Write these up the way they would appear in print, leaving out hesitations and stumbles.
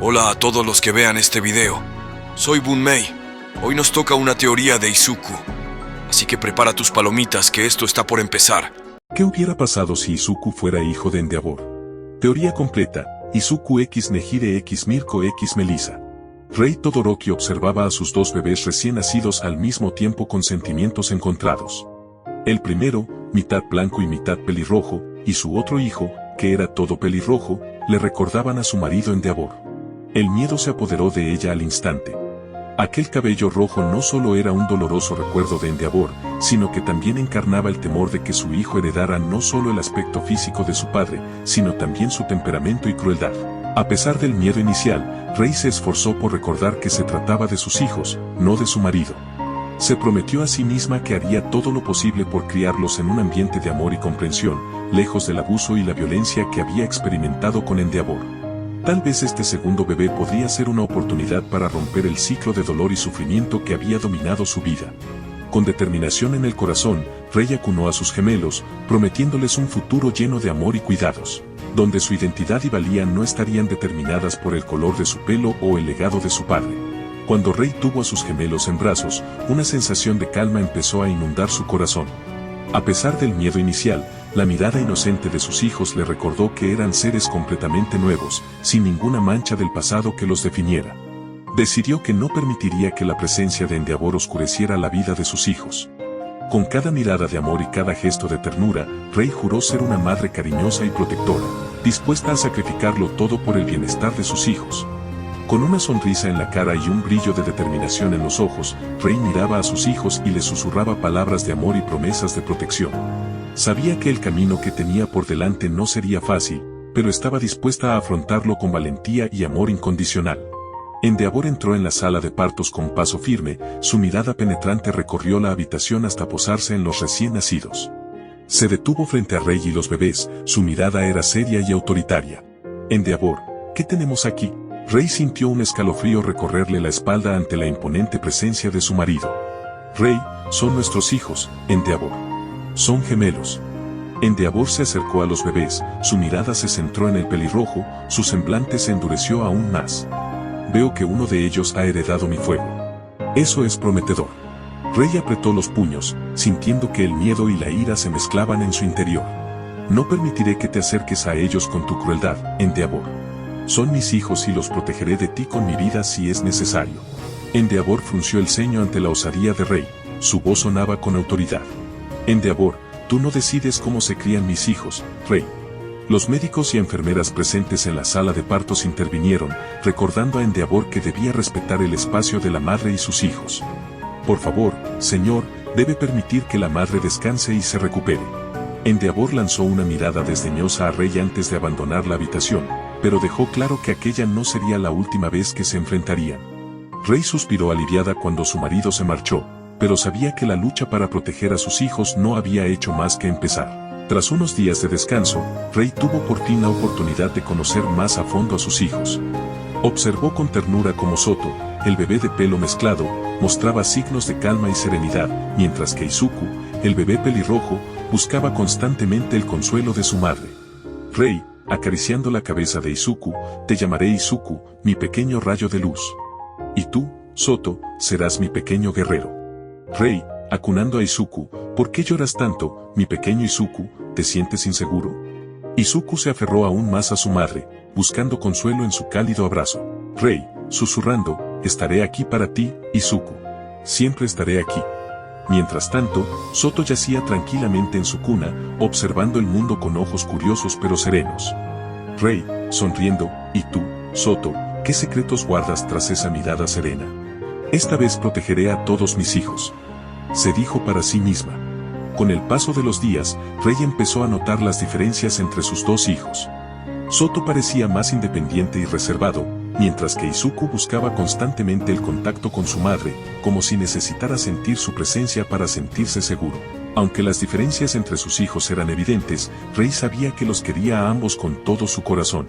Hola a todos los que vean este video. Soy Bunmei. Hoy nos toca una teoría de Izuku. Así que prepara tus palomitas que esto está por empezar. ¿Qué hubiera pasado si Izuku fuera hijo de Endeavor? Teoría completa. Izuku x Nehire x Mirko x Melissa. Rei Todoroki observaba a sus dos bebés recién nacidos al mismo tiempo con sentimientos encontrados. El primero, mitad blanco y mitad pelirrojo, y su otro hijo, que era todo pelirrojo, le recordaban a su marido Endeavor. El miedo se apoderó de ella al instante. Aquel cabello rojo no solo era un doloroso recuerdo de Endeavor, sino que también encarnaba el temor de que su hijo heredara no solo el aspecto físico de su padre, sino también su temperamento y crueldad. A pesar del miedo inicial, Rei se esforzó por recordar que se trataba de sus hijos, no de su marido. Se prometió a sí misma que haría todo lo posible por criarlos en un ambiente de amor y comprensión, lejos del abuso y la violencia que había experimentado con Endeavor. Tal vez este segundo bebé podría ser una oportunidad para romper el ciclo de dolor y sufrimiento que había dominado su vida. Con determinación en el corazón, Rei acunó a sus gemelos, prometiéndoles un futuro lleno de amor y cuidados, donde su identidad y valía no estarían determinadas por el color de su pelo o el legado de su padre. Cuando Rei tuvo a sus gemelos en brazos, una sensación de calma empezó a inundar su corazón. A pesar del miedo inicial, la mirada inocente de sus hijos le recordó que eran seres completamente nuevos, sin ninguna mancha del pasado que los definiera. Decidió que no permitiría que la presencia de Endeavor oscureciera la vida de sus hijos. Con cada mirada de amor y cada gesto de ternura, Rei juró ser una madre cariñosa y protectora, dispuesta a sacrificarlo todo por el bienestar de sus hijos. Con una sonrisa en la cara y un brillo de determinación en los ojos, Rei miraba a sus hijos y les susurraba palabras de amor y promesas de protección. Sabía que el camino que tenía por delante no sería fácil, pero estaba dispuesta a afrontarlo con valentía y amor incondicional. Endeavor entró en la sala de partos con paso firme, su mirada penetrante recorrió la habitación hasta posarse en los recién nacidos. Se detuvo frente a Rei y los bebés, su mirada era seria y autoritaria. Endeavor, ¿qué tenemos aquí? Rei sintió un escalofrío recorrerle la espalda ante la imponente presencia de su marido. Rei, son nuestros hijos, Endeavor. Son gemelos. Endeavor se acercó a los bebés, su mirada se centró en el pelirrojo, su semblante se endureció aún más. Veo que uno de ellos ha heredado mi fuego. Eso es prometedor. Rei apretó los puños, sintiendo que el miedo y la ira se mezclaban en su interior. No permitiré que te acerques a ellos con tu crueldad, Endeavor. Son mis hijos y los protegeré de ti con mi vida si es necesario. Endeavor frunció el ceño ante la osadía de Rei, su voz sonaba con autoridad. Endeavor, tú no decides cómo se crían mis hijos, Rei. Los médicos y enfermeras presentes en la sala de partos intervinieron, recordando a Endeavor que debía respetar el espacio de la madre y sus hijos. Por favor, señor, debe permitir que la madre descanse y se recupere. Endeavor lanzó una mirada desdeñosa a Rei antes de abandonar la habitación, pero dejó claro que aquella no sería la última vez que se enfrentarían. Rei suspiró aliviada cuando su marido se marchó, pero sabía que la lucha para proteger a sus hijos no había hecho más que empezar. Tras unos días de descanso, Rei tuvo por fin la oportunidad de conocer más a fondo a sus hijos. Observó con ternura cómo Soto, el bebé de pelo mezclado, mostraba signos de calma y serenidad, mientras que Izuku, el bebé pelirrojo, buscaba constantemente el consuelo de su madre. Rei, acariciando la cabeza de Izuku, te llamaré Izuku, mi pequeño rayo de luz. Y tú, Soto, serás mi pequeño guerrero. Rei, acunando a Izuku, ¿por qué lloras tanto, mi pequeño Izuku? ¿Te sientes inseguro? Izuku se aferró aún más a su madre, buscando consuelo en su cálido abrazo. Rei, susurrando, estaré aquí para ti, Izuku. Siempre estaré aquí. Mientras tanto, Soto yacía tranquilamente en su cuna, observando el mundo con ojos curiosos pero serenos. Rei, sonriendo, ¿y tú, Soto, qué secretos guardas tras esa mirada serena? Esta vez protegeré a todos mis hijos. Se dijo para sí misma. Con el paso de los días, Rei empezó a notar las diferencias entre sus dos hijos. Soto parecía más independiente y reservado, mientras que Izuku buscaba constantemente el contacto con su madre, como si necesitara sentir su presencia para sentirse seguro. Aunque las diferencias entre sus hijos eran evidentes, Rei sabía que los quería a ambos con todo su corazón.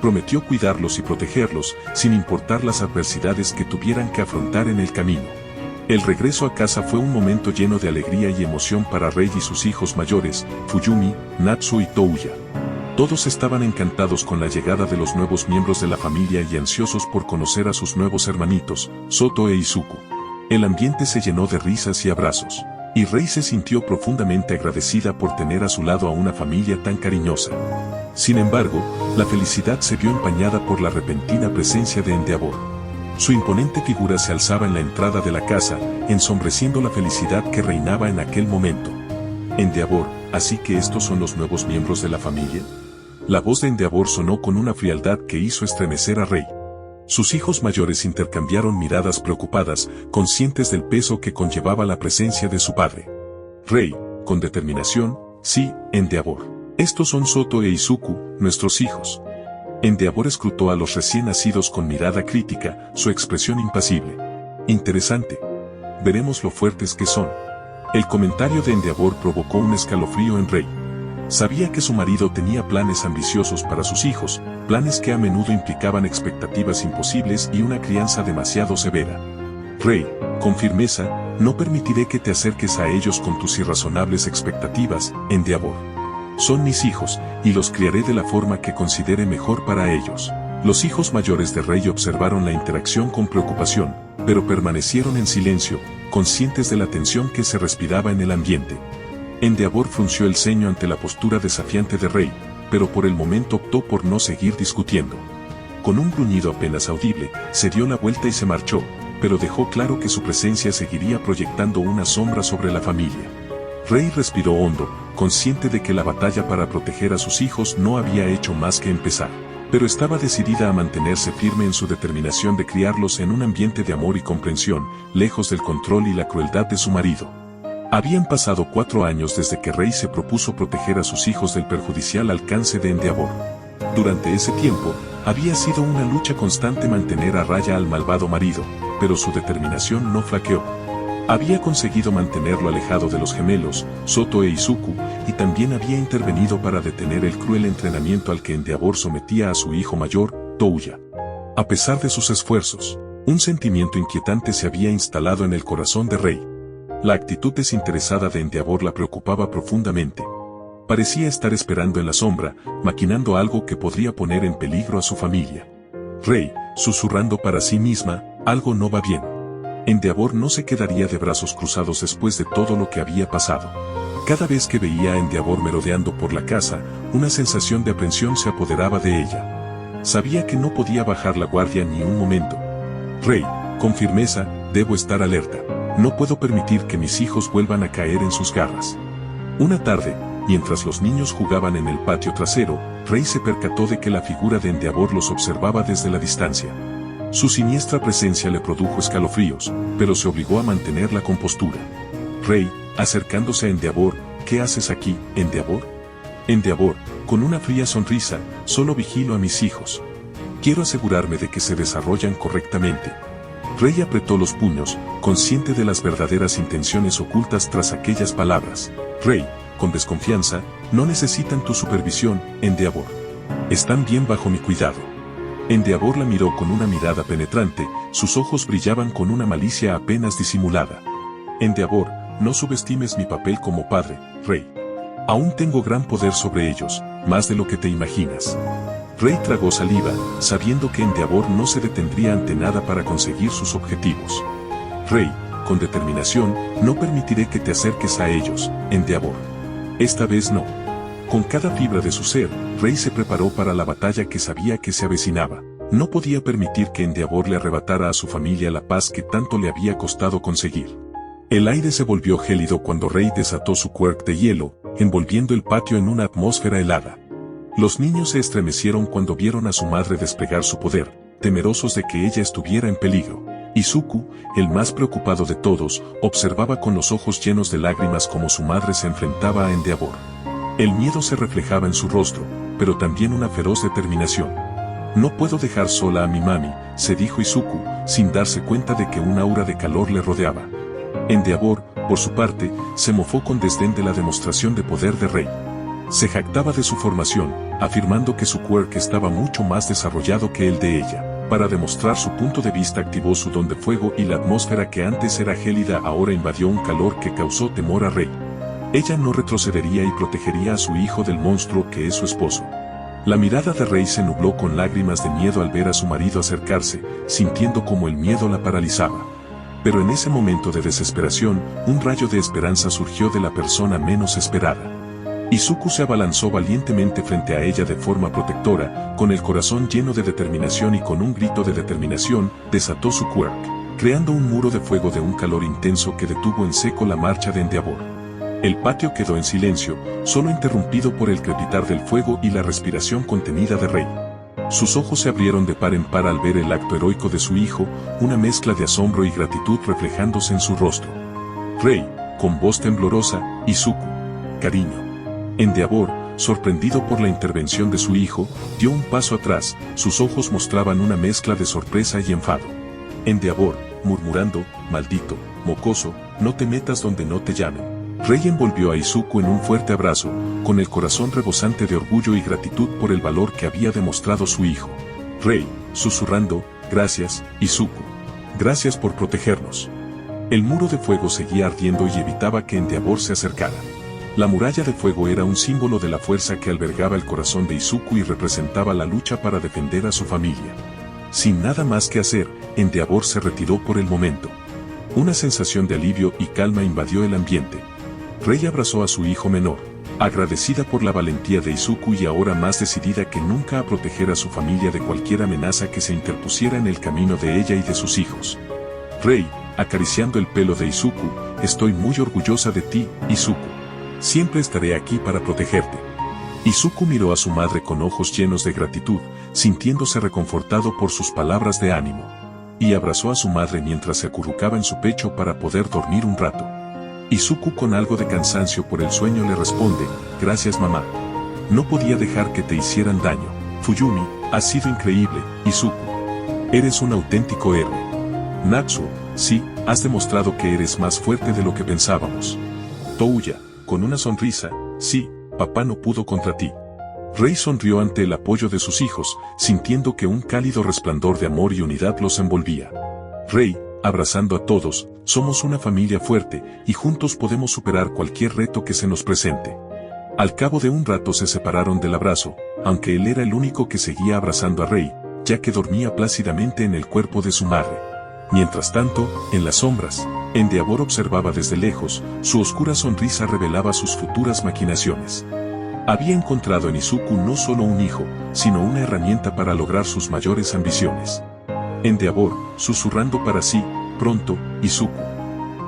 Prometió cuidarlos y protegerlos, sin importar las adversidades que tuvieran que afrontar en el camino. El regreso a casa fue un momento lleno de alegría y emoción para Rei y sus hijos mayores, Fuyumi, Natsu y Touya. Todos estaban encantados con la llegada de los nuevos miembros de la familia y ansiosos por conocer a sus nuevos hermanitos, Soto e Izuku. El ambiente se llenó de risas y abrazos, y Rei se sintió profundamente agradecida por tener a su lado a una familia tan cariñosa. Sin embargo, la felicidad se vio empañada por la repentina presencia de Endeavor. Su imponente figura se alzaba en la entrada de la casa, ensombreciendo la felicidad que reinaba en aquel momento. Endeavor, ¿así que estos son los nuevos miembros de la familia? La voz de Endeavor sonó con una frialdad que hizo estremecer a Rei. Sus hijos mayores intercambiaron miradas preocupadas, conscientes del peso que conllevaba la presencia de su padre. Rei, con determinación, sí, Endeavor. Estos son Soto e Izuku, nuestros hijos. Endeavor escrutó a los recién nacidos con mirada crítica, su expresión impasible. Interesante. Veremos lo fuertes que son. El comentario de Endeavor provocó un escalofrío en Rei. Sabía que su marido tenía planes ambiciosos para sus hijos, planes que a menudo implicaban expectativas imposibles y una crianza demasiado severa. Rei, con firmeza, no permitiré que te acerques a ellos con tus irrazonables expectativas, Endeavor. Son mis hijos, y los criaré de la forma que considere mejor para ellos. Los hijos mayores de Rei observaron la interacción con preocupación, pero permanecieron en silencio, conscientes de la tensión que se respiraba en el ambiente. Endeavor frunció el ceño ante la postura desafiante de Rei, pero por el momento optó por no seguir discutiendo. Con un gruñido apenas audible, se dio la vuelta y se marchó, pero dejó claro que su presencia seguiría proyectando una sombra sobre la familia. Rei respiró hondo, consciente de que la batalla para proteger a sus hijos no había hecho más que empezar, pero estaba decidida a mantenerse firme en su determinación de criarlos en un ambiente de amor y comprensión, lejos del control y la crueldad de su marido. Habían pasado 4 años desde que Rei se propuso proteger a sus hijos del perjudicial alcance de Endeavor. Durante ese tiempo, había sido una lucha constante mantener a raya al malvado marido, pero su determinación no flaqueó. Había conseguido mantenerlo alejado de los gemelos, Soto e Izuku, y también había intervenido para detener el cruel entrenamiento al que Endeavor sometía a su hijo mayor, Touya. A pesar de sus esfuerzos, un sentimiento inquietante se había instalado en el corazón de Rei. La actitud desinteresada de Endeavor la preocupaba profundamente. Parecía estar esperando en la sombra, maquinando algo que podría poner en peligro a su familia. Rei, susurrando para sí misma, algo no va bien. Endeavor no se quedaría de brazos cruzados después de todo lo que había pasado. Cada vez que veía a Endeavor merodeando por la casa, una sensación de aprensión se apoderaba de ella. Sabía que no podía bajar la guardia ni un momento. Rei, con firmeza, debo estar alerta. No puedo permitir que mis hijos vuelvan a caer en sus garras. Una tarde, mientras los niños jugaban en el patio trasero, Rei se percató de que la figura de Endeavor los observaba desde la distancia. Su siniestra presencia le produjo escalofríos, pero se obligó a mantener la compostura. Rei, acercándose a Endeavor, ¿qué haces aquí, Endeavor? Endeavor, con una fría sonrisa, solo vigilo a mis hijos. Quiero asegurarme de que se desarrollan correctamente. Rei apretó los puños, consciente de las verdaderas intenciones ocultas tras aquellas palabras. Rei, con desconfianza, no necesitan tu supervisión, Endeavor. Están bien bajo mi cuidado. Endeavor la miró con una mirada penetrante, sus ojos brillaban con una malicia apenas disimulada. Endeavor, no subestimes mi papel como padre, Rei. Aún tengo gran poder sobre ellos, más de lo que te imaginas. Rei tragó saliva, sabiendo que Endeavor no se detendría ante nada para conseguir sus objetivos. Rei, con determinación, no permitiré que te acerques a ellos, Endeavor. Esta vez no. Con cada fibra de su ser, Rei se preparó para la batalla que sabía que se avecinaba. No podía permitir que Endeavor le arrebatara a su familia la paz que tanto le había costado conseguir. El aire se volvió gélido cuando Rei desató su quirk de hielo, envolviendo el patio en una atmósfera helada. Los niños se estremecieron cuando vieron a su madre desplegar su poder, temerosos de que ella estuviera en peligro. Izuku, el más preocupado de todos, observaba con los ojos llenos de lágrimas cómo su madre se enfrentaba a Endeavor. El miedo se reflejaba en su rostro, pero también una feroz determinación. No puedo dejar sola a mi mami, se dijo Izuku, sin darse cuenta de que un aura de calor le rodeaba. Endeavor, por su parte, se mofó con desdén de la demostración de poder de Rei. Se jactaba de su formación, afirmando que su quirk estaba mucho más desarrollado que el de ella. Para demostrar su punto de vista activó su don de fuego y la atmósfera que antes era gélida ahora invadió un calor que causó temor a Rei. Ella no retrocedería y protegería a su hijo del monstruo que es su esposo. La mirada de Rey se nubló con lágrimas de miedo al ver a su marido acercarse, sintiendo como el miedo la paralizaba. Pero en ese momento de desesperación, un rayo de esperanza surgió de la persona menos esperada. Izuku se abalanzó valientemente frente a ella de forma protectora, con el corazón lleno de determinación y con un grito de determinación, desató su quirk, creando un muro de fuego de un calor intenso que detuvo en seco la marcha de Endeavor. El patio quedó en silencio, solo interrumpido por el crepitar del fuego y la respiración contenida de Rei. Sus ojos se abrieron de par en par al ver el acto heroico de su hijo, una mezcla de asombro y gratitud reflejándose en su rostro. Rei, con voz temblorosa, Izuku. Cariño. Endeavor, sorprendido por la intervención de su hijo, dio un paso atrás, sus ojos mostraban una mezcla de sorpresa y enfado. Endeavor, murmurando, maldito, mocoso, no te metas donde no te llamen. Rei envolvió a Izuku en un fuerte abrazo, con el corazón rebosante de orgullo y gratitud por el valor que había demostrado su hijo. Rei, susurrando, gracias, Izuku. Gracias por protegernos. El muro de fuego seguía ardiendo y evitaba que Endeavor se acercara. La muralla de fuego era un símbolo de la fuerza que albergaba el corazón de Izuku y representaba la lucha para defender a su familia. Sin nada más que hacer, Endeavor se retiró por el momento. Una sensación de alivio y calma invadió el ambiente. Rei abrazó a su hijo menor, agradecida por la valentía de Izuku y ahora más decidida que nunca a proteger a su familia de cualquier amenaza que se interpusiera en el camino de ella y de sus hijos. Rei, acariciando el pelo de Izuku, estoy muy orgullosa de ti, Izuku. Siempre estaré aquí para protegerte. Izuku miró a su madre con ojos llenos de gratitud, sintiéndose reconfortado por sus palabras de ánimo. Y abrazó a su madre mientras se acurrucaba en su pecho para poder dormir un rato. Izuku con algo de cansancio por el sueño le responde, gracias mamá. No podía dejar que te hicieran daño. Fuyumi, has sido increíble, Izuku. Eres un auténtico héroe. Natsuo, sí, has demostrado que eres más fuerte de lo que pensábamos. Touya, con una sonrisa, sí, papá no pudo contra ti. Rei sonrió ante el apoyo de sus hijos, sintiendo que un cálido resplandor de amor y unidad los envolvía. Rei, abrazando a todos, somos una familia fuerte, y juntos podemos superar cualquier reto que se nos presente. Al cabo de un rato se separaron del abrazo, aunque él era el único que seguía abrazando a Rei, ya que dormía plácidamente en el cuerpo de su madre. Mientras tanto, en las sombras, Endeavor observaba desde lejos, su oscura sonrisa revelaba sus futuras maquinaciones. Había encontrado en Izuku no solo un hijo, sino una herramienta para lograr sus mayores ambiciones. Endeavor, susurrando para sí, pronto, Izuku.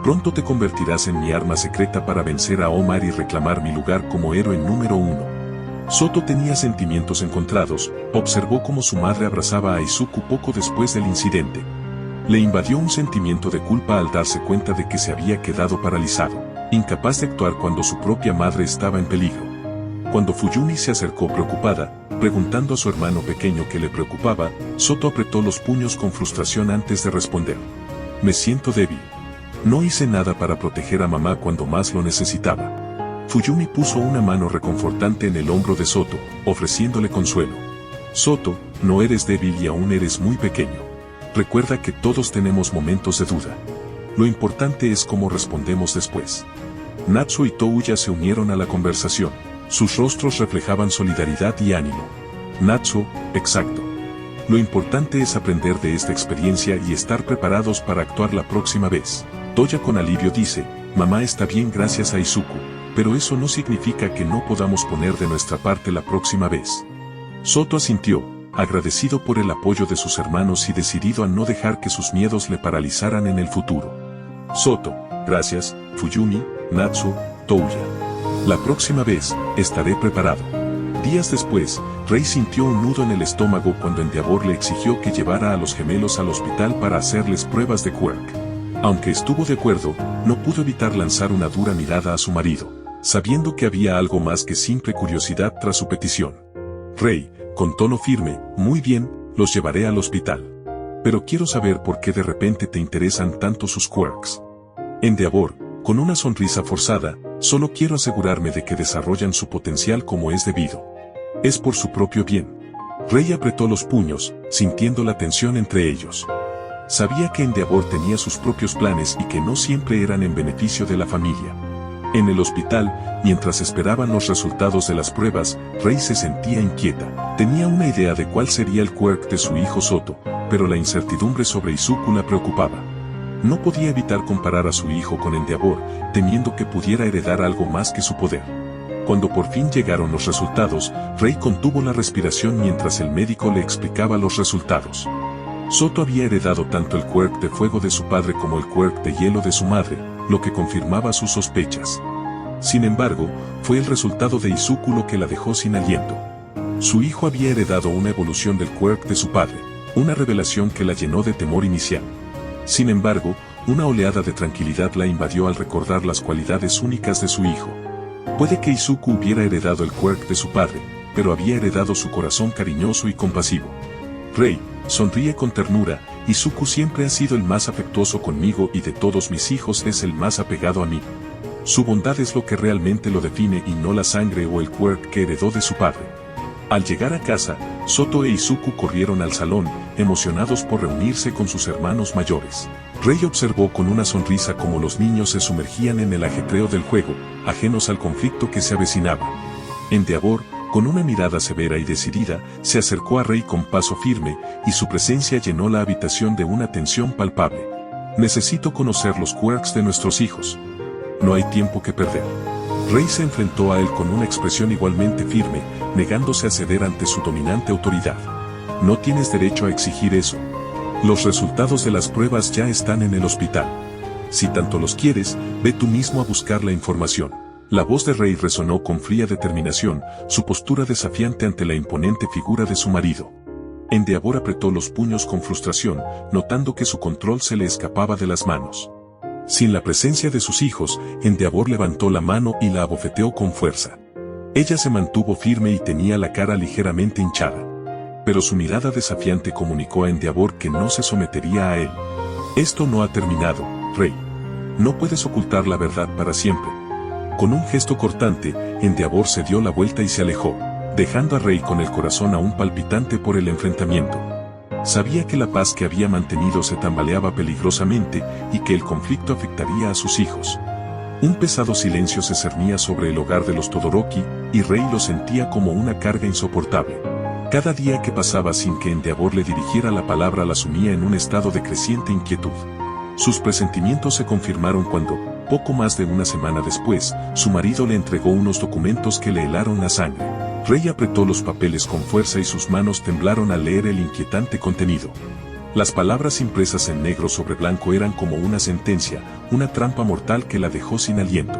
Pronto te convertirás en mi arma secreta para vencer a Omar y reclamar mi lugar como héroe número 1. Soto tenía sentimientos encontrados, observó cómo su madre abrazaba a Izuku poco después del incidente. Le invadió un sentimiento de culpa al darse cuenta de que se había quedado paralizado, incapaz de actuar cuando su propia madre estaba en peligro. Cuando Fuyumi se acercó preocupada, preguntando a su hermano pequeño qué le preocupaba, Soto apretó los puños con frustración antes de responder. Me siento débil. No hice nada para proteger a mamá cuando más lo necesitaba. Fuyumi puso una mano reconfortante en el hombro de Soto, ofreciéndole consuelo. Soto, no eres débil y aún eres muy pequeño. Recuerda que todos tenemos momentos de duda. Lo importante es cómo respondemos después. Natsuo y Touya se unieron a la conversación. Sus rostros reflejaban solidaridad y ánimo. Natsuo, exacto. Lo importante es aprender de esta experiencia y estar preparados para actuar la próxima vez. Toya con alivio dice, mamá está bien gracias a Izuku, pero eso no significa que no podamos poner de nuestra parte la próxima vez. Soto asintió, agradecido por el apoyo de sus hermanos y decidido a no dejar que sus miedos le paralizaran en el futuro. Soto, gracias, Fuyumi, Natsuo, Touya. La próxima vez, estaré preparado. Días después, Rei sintió un nudo en el estómago cuando Endeavor le exigió que llevara a los gemelos al hospital para hacerles pruebas de quirk. Aunque estuvo de acuerdo, no pudo evitar lanzar una dura mirada a su marido, sabiendo que había algo más que simple curiosidad tras su petición. Rei, con tono firme, muy bien, los llevaré al hospital. Pero quiero saber por qué de repente te interesan tanto sus quirks. Endeavor, con una sonrisa forzada, solo quiero asegurarme de que desarrollan su potencial como es debido. Es por su propio bien. Rei apretó los puños, sintiendo la tensión entre ellos. Sabía que Endeavor tenía sus propios planes y que no siempre eran en beneficio de la familia. En el hospital, mientras esperaban los resultados de las pruebas, Rei se sentía inquieta. Tenía una idea de cuál sería el quirk de su hijo Soto, pero la incertidumbre sobre Izuku la preocupaba. No podía evitar comparar a su hijo con Endeavor, temiendo que pudiera heredar algo más que su poder. Cuando por fin llegaron los resultados, Rei contuvo la respiración mientras el médico le explicaba los resultados. Soto había heredado tanto el quirk de fuego de su padre como el quirk de hielo de su madre, lo que confirmaba sus sospechas. Sin embargo, fue el resultado de Izuku lo que la dejó sin aliento. Su hijo había heredado una evolución del quirk de su padre, una revelación que la llenó de temor inicial. Sin embargo, una oleada de tranquilidad la invadió al recordar las cualidades únicas de su hijo. Puede que Izuku hubiera heredado el quirk de su padre, pero había heredado su corazón cariñoso y compasivo. Rei, sonríe con ternura, Izuku siempre ha sido el más afectuoso conmigo y de todos mis hijos es el más apegado a mí. Su bondad es lo que realmente lo define y no la sangre o el quirk que heredó de su padre. Al llegar a casa, Soto e Izuku corrieron al salón, emocionados por reunirse con sus hermanos mayores. Rei observó con una sonrisa cómo los niños se sumergían en el ajetreo del juego, ajenos al conflicto que se avecinaba. Endeavor, con una mirada severa y decidida, se acercó a Rei con paso firme, y su presencia llenó la habitación de una tensión palpable. Necesito conocer los quirks de nuestros hijos. No hay tiempo que perder. Rei se enfrentó a él con una expresión igualmente firme, negándose a ceder ante su dominante autoridad. No tienes derecho a exigir eso. Los resultados de las pruebas ya están en el hospital. Si tanto los quieres, ve tú mismo a buscar la información. La voz de Rei resonó con fría determinación, su postura desafiante ante la imponente figura de su marido. Endeavor apretó los puños con frustración, notando que su control se le escapaba de las manos. Sin la presencia de sus hijos, Endeavor levantó la mano y la abofeteó con fuerza. Ella se mantuvo firme y tenía la cara ligeramente hinchada. Pero su mirada desafiante comunicó a Endeavor que no se sometería a él. Esto no ha terminado, Rei. No puedes ocultar la verdad para siempre. Con un gesto cortante, Endeavor se dio la vuelta y se alejó, dejando a Rei con el corazón aún palpitante por el enfrentamiento. Sabía que la paz que había mantenido se tambaleaba peligrosamente y que el conflicto afectaría a sus hijos. Un pesado silencio se cernía sobre el hogar de los Todoroki, y Rei lo sentía como una carga insoportable. Cada día que pasaba sin que Endeavor le dirigiera la palabra la sumía en un estado de creciente inquietud. Sus presentimientos se confirmaron cuando, poco más de una semana después, su marido le entregó unos documentos que le helaron la sangre. Rei apretó los papeles con fuerza y sus manos temblaron al leer el inquietante contenido. Las palabras impresas en negro sobre blanco eran como una sentencia, una trampa mortal que la dejó sin aliento.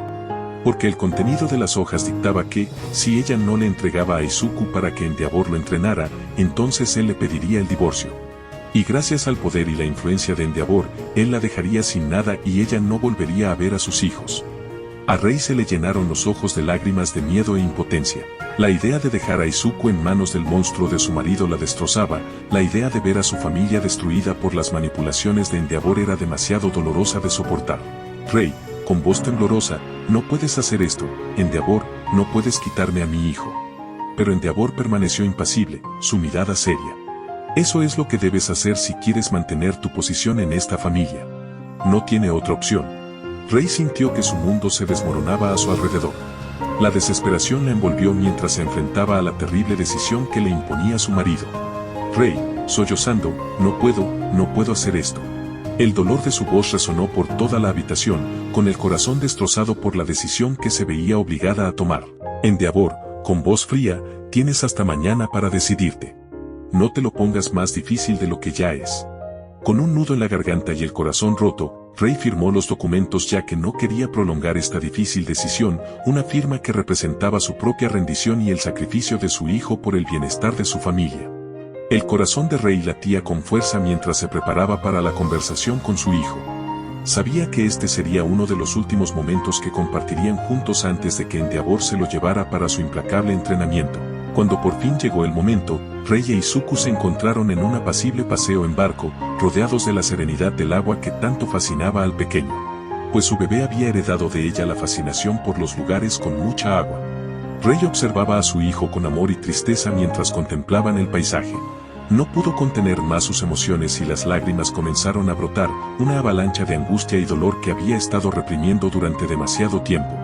Porque el contenido de las hojas dictaba que, si ella no le entregaba a Izuku para que Endeavor lo entrenara, entonces él le pediría el divorcio. Y gracias al poder y la influencia de Endeavor, él la dejaría sin nada y ella no volvería a ver a sus hijos. A Rei se le llenaron los ojos de lágrimas de miedo e impotencia. La idea de dejar a Izuku en manos del monstruo de su marido la destrozaba, la idea de ver a su familia destruida por las manipulaciones de Endeavor era demasiado dolorosa de soportar. Rei, con voz temblorosa, no puedes hacer esto, Endeavor, no puedes quitarme a mi hijo. Pero Endeavor permaneció impasible, su mirada seria. Eso es lo que debes hacer si quieres mantener tu posición en esta familia. No tiene otra opción. Rei sintió que su mundo se desmoronaba a su alrededor. La desesperación la envolvió mientras se enfrentaba a la terrible decisión que le imponía su marido. Rei, sollozando, no puedo hacer esto. El dolor de su voz resonó por toda la habitación, con el corazón destrozado por la decisión que se veía obligada a tomar. Endeavor, con voz fría, tienes hasta mañana para decidirte. No te lo pongas más difícil de lo que ya es. Con un nudo en la garganta y el corazón roto, Rei firmó los documentos ya que no quería prolongar esta difícil decisión, una firma que representaba su propia rendición y el sacrificio de su hijo por el bienestar de su familia. El corazón de Rei latía con fuerza mientras se preparaba para la conversación con su hijo. Sabía que este sería uno de los últimos momentos que compartirían juntos antes de que Endeavor se lo llevara para su implacable entrenamiento. Cuando por fin llegó el momento, Rei e Izuku se encontraron en un apacible paseo en barco, rodeados de la serenidad del agua que tanto fascinaba al pequeño. Pues su bebé había heredado de ella la fascinación por los lugares con mucha agua. Rei observaba a su hijo con amor y tristeza mientras contemplaban el paisaje. No pudo contener más sus emociones y las lágrimas comenzaron a brotar, una avalancha de angustia y dolor que había estado reprimiendo durante demasiado tiempo.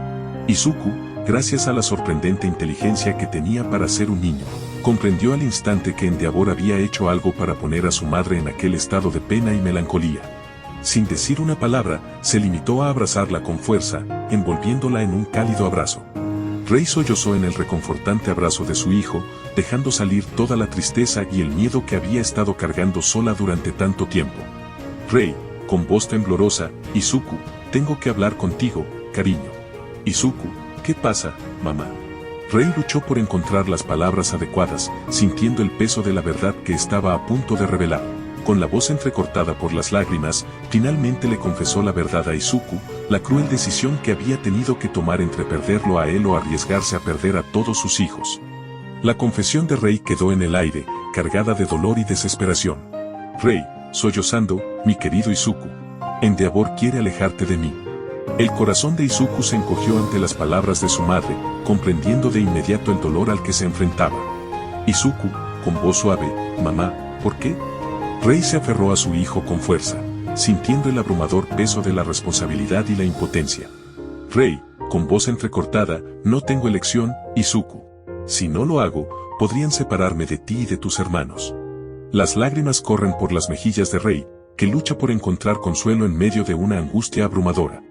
Izuku, gracias a la sorprendente inteligencia que tenía para ser un niño, comprendió al instante que Endeavor había hecho algo para poner a su madre en aquel estado de pena y melancolía. Sin decir una palabra, se limitó a abrazarla con fuerza, envolviéndola en un cálido abrazo. Rei sollozó en el reconfortante abrazo de su hijo, dejando salir toda la tristeza y el miedo que había estado cargando sola durante tanto tiempo. Rei, con voz temblorosa, Izuku, tengo que hablar contigo, cariño. Izuku, ¿qué pasa, mamá? Rei luchó por encontrar las palabras adecuadas, sintiendo el peso de la verdad que estaba a punto de revelar. Con la voz entrecortada por las lágrimas, finalmente le confesó la verdad a Izuku, la cruel decisión que había tenido que tomar entre perderlo a él o arriesgarse a perder a todos sus hijos. La confesión de Rei quedó en el aire, cargada de dolor y desesperación. Rei, sollozando, mi querido Izuku. Endeavor quiere alejarte de mí. El corazón de Izuku se encogió ante las palabras de su madre, comprendiendo de inmediato el dolor al que se enfrentaba. Izuku, con voz suave, mamá, ¿por qué? Rei se aferró a su hijo con fuerza, sintiendo el abrumador peso de la responsabilidad y la impotencia. Rei, con voz entrecortada, no tengo elección, Izuku. Si no lo hago, podrían separarme de ti y de tus hermanos. Las lágrimas corren por las mejillas de Rei, que lucha por encontrar consuelo en medio de una angustia abrumadora.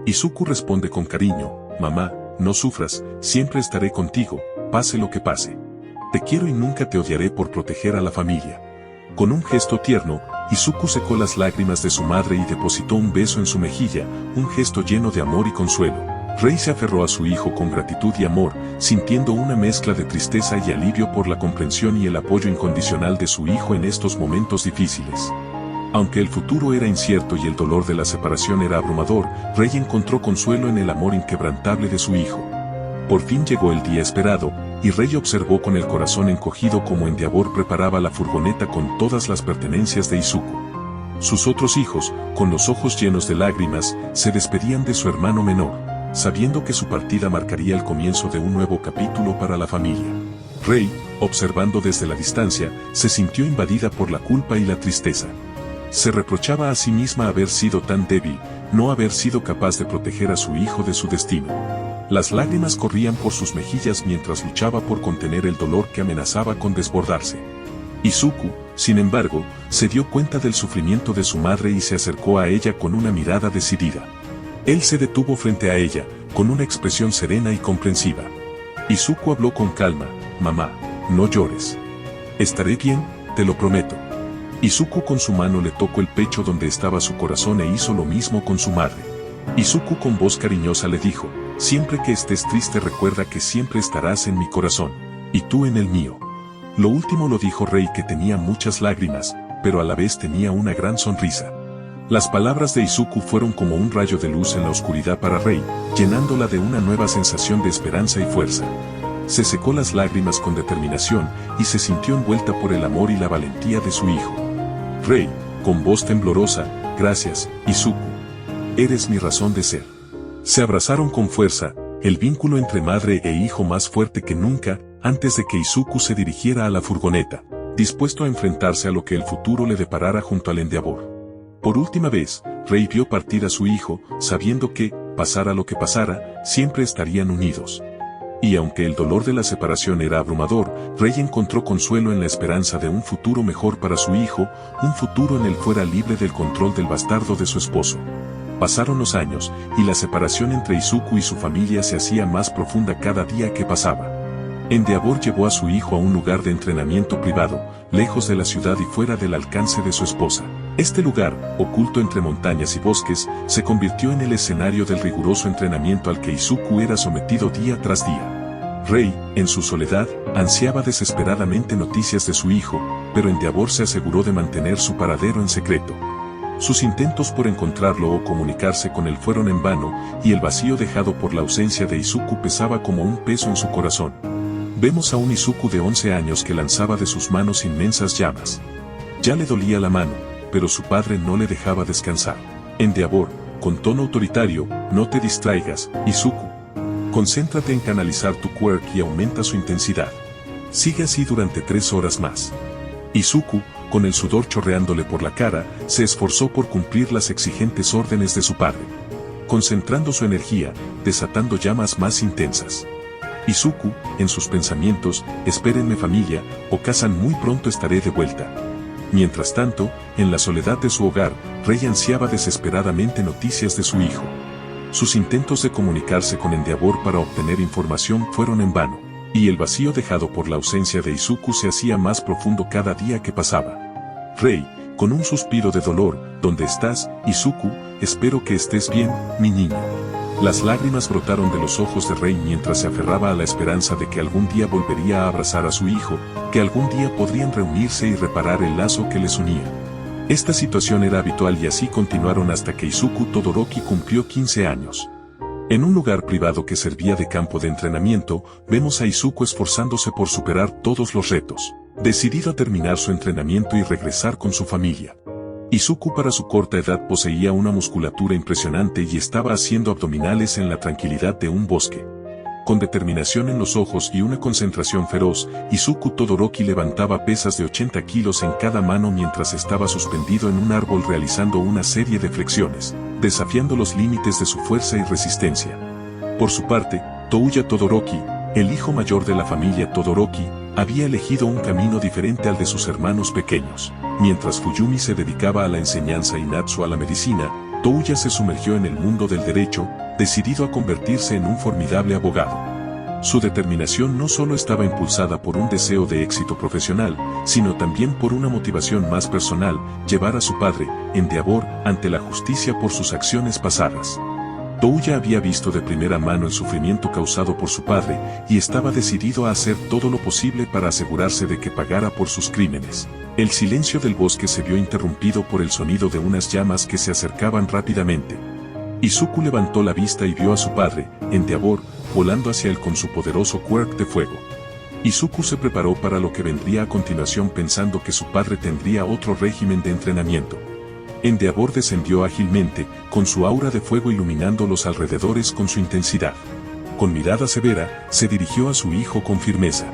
Izuku responde con cariño, mamá, no sufras, siempre estaré contigo, pase lo que pase. Te quiero y nunca te odiaré por proteger a la familia. Con un gesto tierno, Izuku secó las lágrimas de su madre y depositó un beso en su mejilla, un gesto lleno de amor y consuelo. Rei se aferró a su hijo con gratitud y amor, sintiendo una mezcla de tristeza y alivio por la comprensión y el apoyo incondicional de su hijo en estos momentos difíciles. Aunque el futuro era incierto y el dolor de la separación era abrumador, Rei encontró consuelo en el amor inquebrantable de su hijo. Por fin llegó el día esperado, y Rei observó con el corazón encogido cómo Endeavor preparaba la furgoneta con todas las pertenencias de Izuku. Sus otros hijos, con los ojos llenos de lágrimas, se despedían de su hermano menor, sabiendo que su partida marcaría el comienzo de un nuevo capítulo para la familia. Rei, observando desde la distancia, se sintió invadida por la culpa y la tristeza. Se reprochaba a sí misma haber sido tan débil, no haber sido capaz de proteger a su hijo de su destino. Las lágrimas corrían por sus mejillas mientras luchaba por contener el dolor que amenazaba con desbordarse. Izuku, sin embargo, se dio cuenta del sufrimiento de su madre y se acercó a ella con una mirada decidida. Él se detuvo frente a ella, con una expresión serena y comprensiva. Izuku habló con calma, mamá, no llores. Estaré bien, te lo prometo. Izuku con su mano le tocó el pecho donde estaba su corazón e hizo lo mismo con su madre. Izuku con voz cariñosa le dijo, siempre que estés triste recuerda que siempre estarás en mi corazón, y tú en el mío. Lo último lo dijo Rei, que tenía muchas lágrimas, pero a la vez tenía una gran sonrisa. Las palabras de Izuku fueron como un rayo de luz en la oscuridad para Rei, llenándola de una nueva sensación de esperanza y fuerza. Se secó las lágrimas con determinación y se sintió envuelta por el amor y la valentía de su hijo. Rei, con voz temblorosa, gracias, Izuku. Eres mi razón de ser. Se abrazaron con fuerza, el vínculo entre madre e hijo más fuerte que nunca, antes de que Izuku se dirigiera a la furgoneta, dispuesto a enfrentarse a lo que el futuro le deparara junto al Endeavor. Por última vez, Rei vio partir a su hijo, sabiendo que, pasara lo que pasara, siempre estarían unidos. Y aunque el dolor de la separación era abrumador, Rei encontró consuelo en la esperanza de un futuro mejor para su hijo, un futuro en el fuera libre del control del bastardo de su esposo. Pasaron los años, y la separación entre Izuku y su familia se hacía más profunda cada día que pasaba. Endeavor llevó a su hijo a un lugar de entrenamiento privado, lejos de la ciudad y fuera del alcance de su esposa. Este lugar, oculto entre montañas y bosques, se convirtió en el escenario del riguroso entrenamiento al que Izuku era sometido día tras día. Rei, en su soledad, ansiaba desesperadamente noticias de su hijo, pero Endeavor se aseguró de mantener su paradero en secreto. Sus intentos por encontrarlo o comunicarse con él fueron en vano, y el vacío dejado por la ausencia de Izuku pesaba como un peso en su corazón. Vemos a un Izuku de 11 años que lanzaba de sus manos inmensas llamas. Ya le dolía la mano, pero su padre no le dejaba descansar. Endeavor, con tono autoritario, no te distraigas, Izuku. Concéntrate en canalizar tu quirk y aumenta su intensidad. Sigue así durante 3 horas más. Izuku, con el sudor chorreándole por la cara, se esforzó por cumplir las exigentes órdenes de su padre. concentrando su energía, desatando llamas más intensas. Izuku, en sus pensamientos, espérenme familia, o cazan muy pronto estaré de vuelta. Mientras tanto, en la soledad de su hogar, Rei ansiaba desesperadamente noticias de su hijo. Sus intentos de comunicarse con Endeavor para obtener información fueron en vano, y el vacío dejado por la ausencia de Izuku se hacía más profundo cada día que pasaba. Rei, con un suspiro de dolor, ¿dónde estás, Izuku? Espero que estés bien, mi niño. Las lágrimas brotaron de los ojos de Rei mientras se aferraba a la esperanza de que algún día volvería a abrazar a su hijo, que algún día podrían reunirse y reparar el lazo que les unía. Esta situación era habitual y así continuaron hasta que Izuku Todoroki cumplió 15 años. En un lugar privado que servía de campo de entrenamiento, vemos a Izuku esforzándose por superar todos los retos, decidido a terminar su entrenamiento y regresar con su familia. Izuku para su corta edad poseía una musculatura impresionante y estaba haciendo abdominales en la tranquilidad de un bosque. Con determinación en los ojos y una concentración feroz, Izuku Todoroki levantaba pesas de 80 kilos en cada mano mientras estaba suspendido en un árbol realizando una serie de flexiones, desafiando los límites de su fuerza y resistencia. Por su parte, Touya Todoroki, el hijo mayor de la familia Todoroki, había elegido un camino diferente al de sus hermanos pequeños. Mientras Fuyumi se dedicaba a la enseñanza y Natsu a la medicina, Touya se sumergió en el mundo del derecho, decidido a convertirse en un formidable abogado. Su determinación no solo estaba impulsada por un deseo de éxito profesional, sino también por una motivación más personal, llevar a su padre, Endeavor, ante la justicia por sus acciones pasadas. Touya había visto de primera mano el sufrimiento causado por su padre, y estaba decidido a hacer todo lo posible para asegurarse de que pagara por sus crímenes. El silencio del bosque se vio interrumpido por el sonido de unas llamas que se acercaban rápidamente. Izuku levantó la vista y vio a su padre, Endeavor, volando hacia él con su poderoso quirk de fuego. Izuku se preparó para lo que vendría a continuación pensando que su padre tendría otro régimen de entrenamiento. Endeavor descendió ágilmente, con su aura de fuego iluminando los alrededores con su intensidad. Con mirada severa, se dirigió a su hijo con firmeza.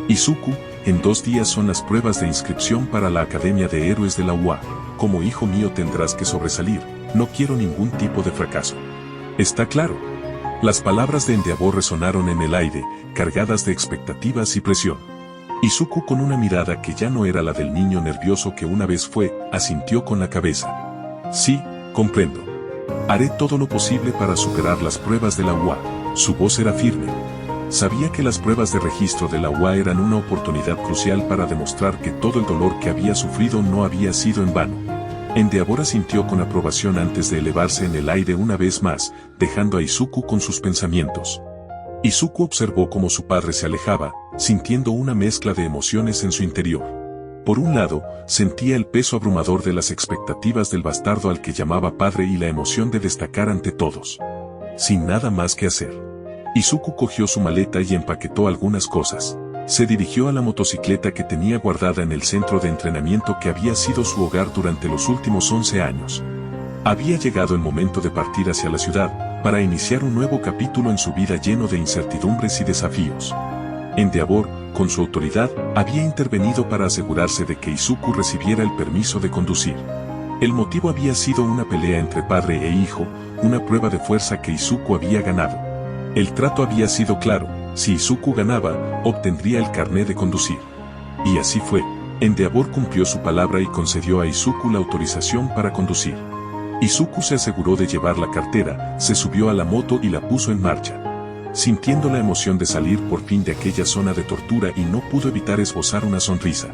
Izuku, en 2 días son las pruebas de inscripción para la Academia de Héroes de la UA. Como hijo mío tendrás que sobresalir, no quiero ningún tipo de fracaso. ¿Está claro? Las palabras de Endeavor resonaron en el aire, cargadas de expectativas y presión. Izuku, con una mirada que ya no era la del niño nervioso que una vez fue, asintió con la cabeza. Sí, comprendo. Haré todo lo posible para superar las pruebas de la UA. Su voz era firme. Sabía que las pruebas de registro de la UA eran una oportunidad crucial para demostrar que todo el dolor que había sufrido no había sido en vano. Endeavor asintió con aprobación antes de elevarse en el aire una vez más, dejando a Izuku con sus pensamientos. Izuku observó cómo su padre se alejaba, sintiendo una mezcla de emociones en su interior. Por un lado, sentía el peso abrumador de las expectativas del bastardo al que llamaba padre y la emoción de destacar ante todos. Sin nada más que hacer, Izuku cogió su maleta y empaquetó algunas cosas. Se dirigió a la motocicleta que tenía guardada en el centro de entrenamiento que había sido su hogar durante los últimos 11 años. Había llegado el momento de partir hacia la ciudad, para iniciar un nuevo capítulo en su vida lleno de incertidumbres y desafíos. Endeavor, con su autoridad, había intervenido para asegurarse de que Izuku recibiera el permiso de conducir. El motivo había sido una pelea entre padre e hijo, una prueba de fuerza que Izuku había ganado. El trato había sido claro, si Izuku ganaba, obtendría el carné de conducir. Y así fue. Endeavor cumplió su palabra y concedió a Izuku la autorización para conducir. Izuku se aseguró de llevar la cartera, se subió a la moto y la puso en marcha. Sintiendo la emoción de salir por fin de aquella zona de tortura y no pudo evitar esbozar una sonrisa.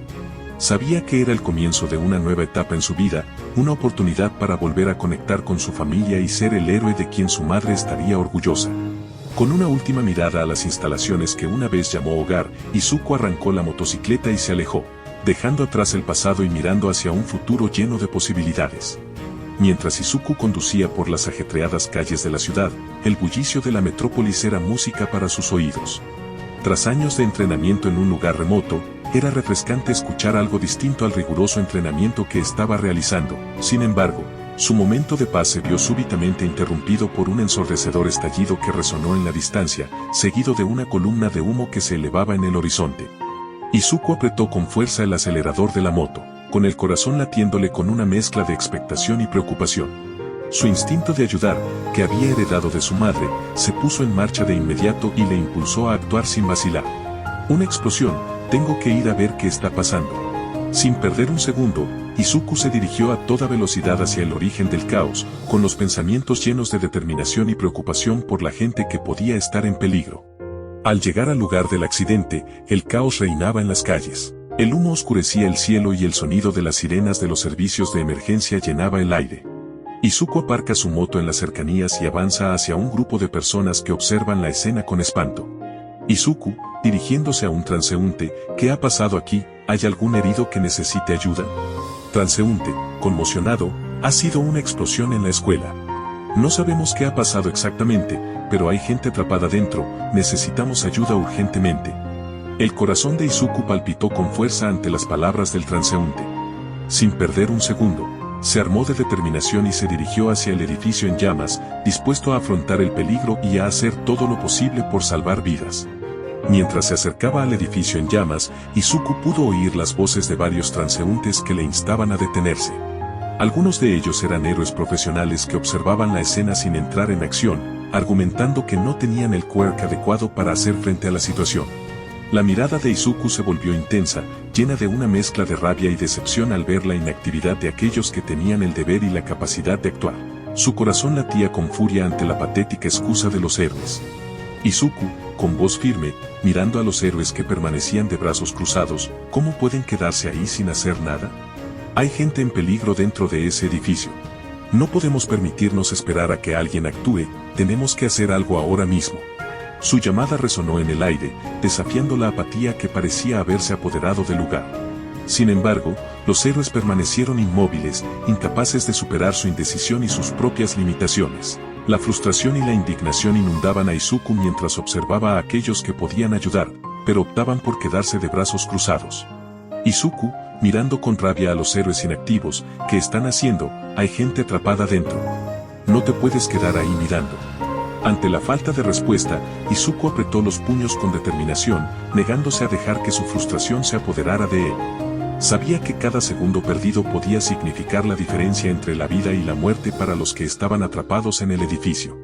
Sabía que era el comienzo de una nueva etapa en su vida, una oportunidad para volver a conectar con su familia y ser el héroe de quien su madre estaría orgullosa. Con una última mirada a las instalaciones que una vez llamó hogar, Izuku arrancó la motocicleta y se alejó, dejando atrás el pasado y mirando hacia un futuro lleno de posibilidades. Mientras Izuku conducía por las ajetreadas calles de la ciudad, el bullicio de la metrópolis era música para sus oídos. Tras años de entrenamiento en un lugar remoto, era refrescante escuchar algo distinto al riguroso entrenamiento que estaba realizando. Sin embargo, su momento de paz se vio súbitamente interrumpido por un ensordecedor estallido que resonó en la distancia, seguido de una columna de humo que se elevaba en el horizonte. Izuku apretó con fuerza el acelerador de la moto, con el corazón latiéndole con una mezcla de expectación y preocupación. Su instinto de ayudar, que había heredado de su madre, se puso en marcha de inmediato y le impulsó a actuar sin vacilar. Una explosión, tengo que ir a ver qué está pasando. Sin perder un segundo, Izuku se dirigió a toda velocidad hacia el origen del caos, con los pensamientos llenos de determinación y preocupación por la gente que podía estar en peligro. Al llegar al lugar del accidente, el caos reinaba en las calles. El humo oscurecía el cielo y el sonido de las sirenas de los servicios de emergencia llenaba el aire. Izuku aparca su moto en las cercanías y avanza hacia un grupo de personas que observan la escena con espanto. Izuku, dirigiéndose a un transeúnte, ¿qué ha pasado aquí? ¿Hay algún herido que necesite ayuda? Transeúnte, conmocionado, ha sido una explosión en la escuela. No sabemos qué ha pasado exactamente, pero hay gente atrapada dentro, necesitamos ayuda urgentemente. El corazón de Izuku palpitó con fuerza ante las palabras del transeúnte. Sin perder un segundo, se armó de determinación y se dirigió hacia el edificio en llamas, dispuesto a afrontar el peligro y a hacer todo lo posible por salvar vidas. Mientras se acercaba al edificio en llamas, Izuku pudo oír las voces de varios transeúntes que le instaban a detenerse. Algunos de ellos eran héroes profesionales que observaban la escena sin entrar en acción, argumentando que no tenían el quirk adecuado para hacer frente a la situación. La mirada de Izuku se volvió intensa, llena de una mezcla de rabia y decepción al ver la inactividad de aquellos que tenían el deber y la capacidad de actuar. Su corazón latía con furia ante la patética excusa de los héroes. Izuku, con voz firme, mirando a los héroes que permanecían de brazos cruzados, ¿cómo pueden quedarse ahí sin hacer nada? Hay gente en peligro dentro de ese edificio. No podemos permitirnos esperar a que alguien actúe, tenemos que hacer algo ahora mismo. Su llamada resonó en el aire, desafiando la apatía que parecía haberse apoderado del lugar. Sin embargo, los héroes permanecieron inmóviles, incapaces de superar su indecisión y sus propias limitaciones. La frustración y la indignación inundaban a Izuku mientras observaba a aquellos que podían ayudar, pero optaban por quedarse de brazos cruzados. Izuku, mirando con rabia a los héroes inactivos, ¿qué están haciendo? Hay gente atrapada dentro. No te puedes quedar ahí mirando. Ante la falta de respuesta, Izuku apretó los puños con determinación, negándose a dejar que su frustración se apoderara de él. Sabía que cada segundo perdido podía significar la diferencia entre la vida y la muerte para los que estaban atrapados en el edificio.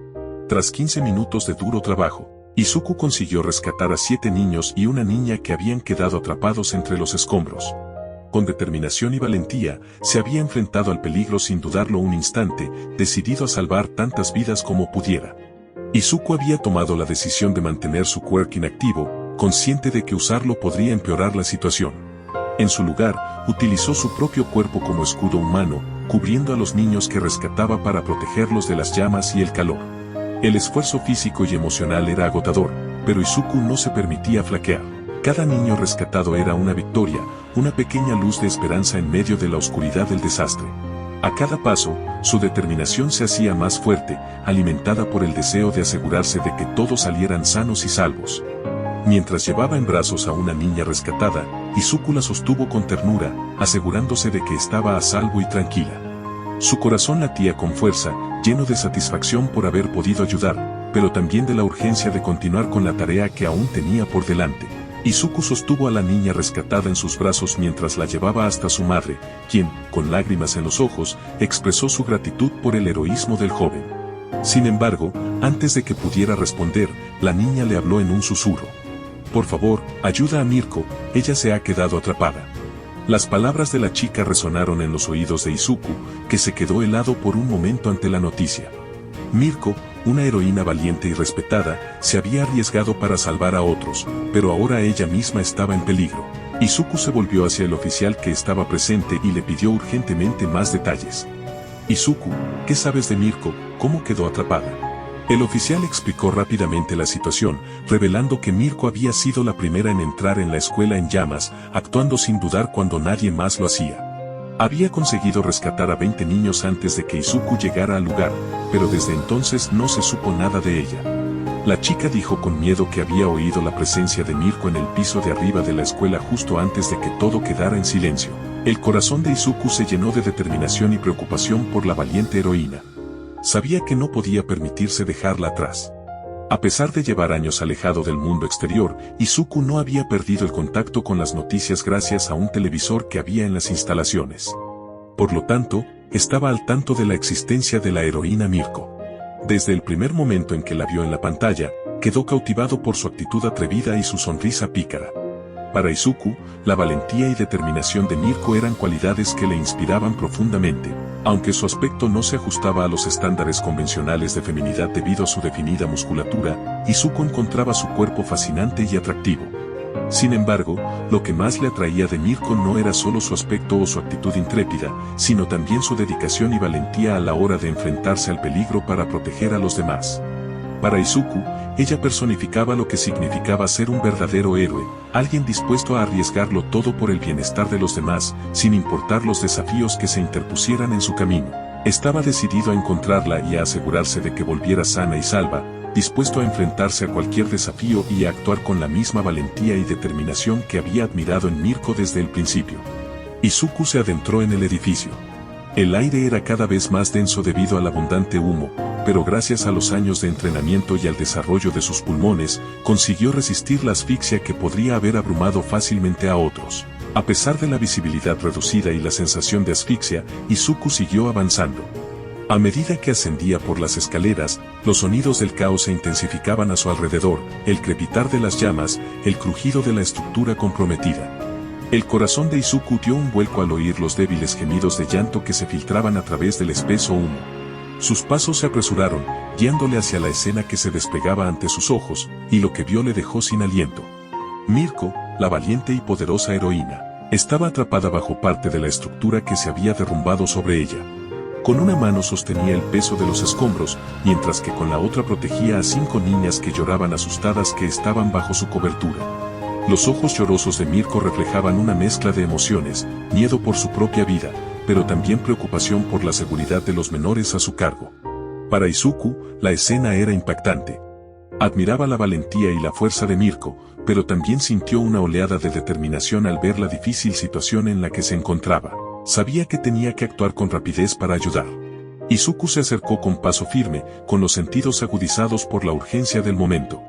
Tras 15 minutos de duro trabajo, Izuku consiguió rescatar a 7 niños y una niña que habían quedado atrapados entre los escombros. Con determinación y valentía, se había enfrentado al peligro sin dudarlo un instante, decidido a salvar tantas vidas como pudiera. Izuku había tomado la decisión de mantener su quirk inactivo, consciente de que usarlo podría empeorar la situación. En su lugar, utilizó su propio cuerpo como escudo humano, cubriendo a los niños que rescataba para protegerlos de las llamas y el calor. El esfuerzo físico y emocional era agotador, pero Izuku no se permitía flaquear. Cada niño rescatado era una victoria, una pequeña luz de esperanza en medio de la oscuridad del desastre. A cada paso, su determinación se hacía más fuerte, alimentada por el deseo de asegurarse de que todos salieran sanos y salvos. Mientras llevaba en brazos a una niña rescatada, Izuku la sostuvo con ternura, asegurándose de que estaba a salvo y tranquila. Su corazón latía con fuerza, lleno de satisfacción por haber podido ayudar, pero también de la urgencia de continuar con la tarea que aún tenía por delante. Izuku sostuvo a la niña rescatada en sus brazos mientras la llevaba hasta su madre, quien, con lágrimas en los ojos, expresó su gratitud por el heroísmo del joven. Sin embargo, antes de que pudiera responder, la niña le habló en un susurro. Por favor, ayuda a Mirko, ella se ha quedado atrapada. Las palabras de la chica resonaron en los oídos de Izuku, que se quedó helado por un momento ante la noticia. Mirko, una heroína valiente y respetada, se había arriesgado para salvar a otros, pero ahora ella misma estaba en peligro. Izuku se volvió hacia el oficial que estaba presente y le pidió urgentemente más detalles. Izuku, ¿qué sabes de Mirko? ¿Cómo quedó atrapada? El oficial explicó rápidamente la situación, revelando que Mirko había sido la primera en entrar en la escuela en llamas, actuando sin dudar cuando nadie más lo hacía. Había conseguido rescatar a 20 niños antes de que Izuku llegara al lugar, pero desde entonces no se supo nada de ella. La chica dijo con miedo que había oído la presencia de Mirko en el piso de arriba de la escuela justo antes de que todo quedara en silencio. El corazón de Izuku se llenó de determinación y preocupación por la valiente heroína. Sabía que no podía permitirse dejarla atrás. A pesar de llevar años alejado del mundo exterior, Izuku no había perdido el contacto con las noticias gracias a un televisor que había en las instalaciones. Por lo tanto, estaba al tanto de la existencia de la heroína Mirko. Desde el primer momento en que la vio en la pantalla, quedó cautivado por su actitud atrevida y su sonrisa pícara. Para Izuku, la valentía y determinación de Mirko eran cualidades que le inspiraban profundamente. Aunque su aspecto no se ajustaba a los estándares convencionales de feminidad debido a su definida musculatura, Izuku encontraba su cuerpo fascinante y atractivo. Sin embargo, lo que más le atraía de Mirko no era solo su aspecto o su actitud intrépida, sino también su dedicación y valentía a la hora de enfrentarse al peligro para proteger a los demás. Para Izuku, ella personificaba lo que significaba ser un verdadero héroe, alguien dispuesto a arriesgarlo todo por el bienestar de los demás, sin importar los desafíos que se interpusieran en su camino. Estaba decidido a encontrarla y a asegurarse de que volviera sana y salva, dispuesto a enfrentarse a cualquier desafío y a actuar con la misma valentía y determinación que había admirado en Mirko desde el principio. Izuku se adentró en el edificio. El aire era cada vez más denso debido al abundante humo, pero gracias a los años de entrenamiento y al desarrollo de sus pulmones, consiguió resistir la asfixia que podría haber abrumado fácilmente a otros. A pesar de la visibilidad reducida y la sensación de asfixia, Izuku siguió avanzando. A medida que ascendía por las escaleras, los sonidos del caos se intensificaban a su alrededor, el crepitar de las llamas, el crujido de la estructura comprometida. El corazón de Izuku dio un vuelco al oír los débiles gemidos de llanto que se filtraban a través del espeso humo. Sus pasos se apresuraron, guiándole hacia la escena que se despegaba ante sus ojos, y lo que vio le dejó sin aliento. Mirko, la valiente y poderosa heroína, estaba atrapada bajo parte de la estructura que se había derrumbado sobre ella. Con una mano sostenía el peso de los escombros, mientras que con la otra protegía a 5 niñas que lloraban asustadas que estaban bajo su cobertura. Los ojos llorosos de Mirko reflejaban una mezcla de emociones, miedo por su propia vida, pero también preocupación por la seguridad de los menores a su cargo. Para Izuku, la escena era impactante. Admiraba la valentía y la fuerza de Mirko, pero también sintió una oleada de determinación al ver la difícil situación en la que se encontraba. Sabía que tenía que actuar con rapidez para ayudar. Izuku se acercó con paso firme, con los sentidos agudizados por la urgencia del momento.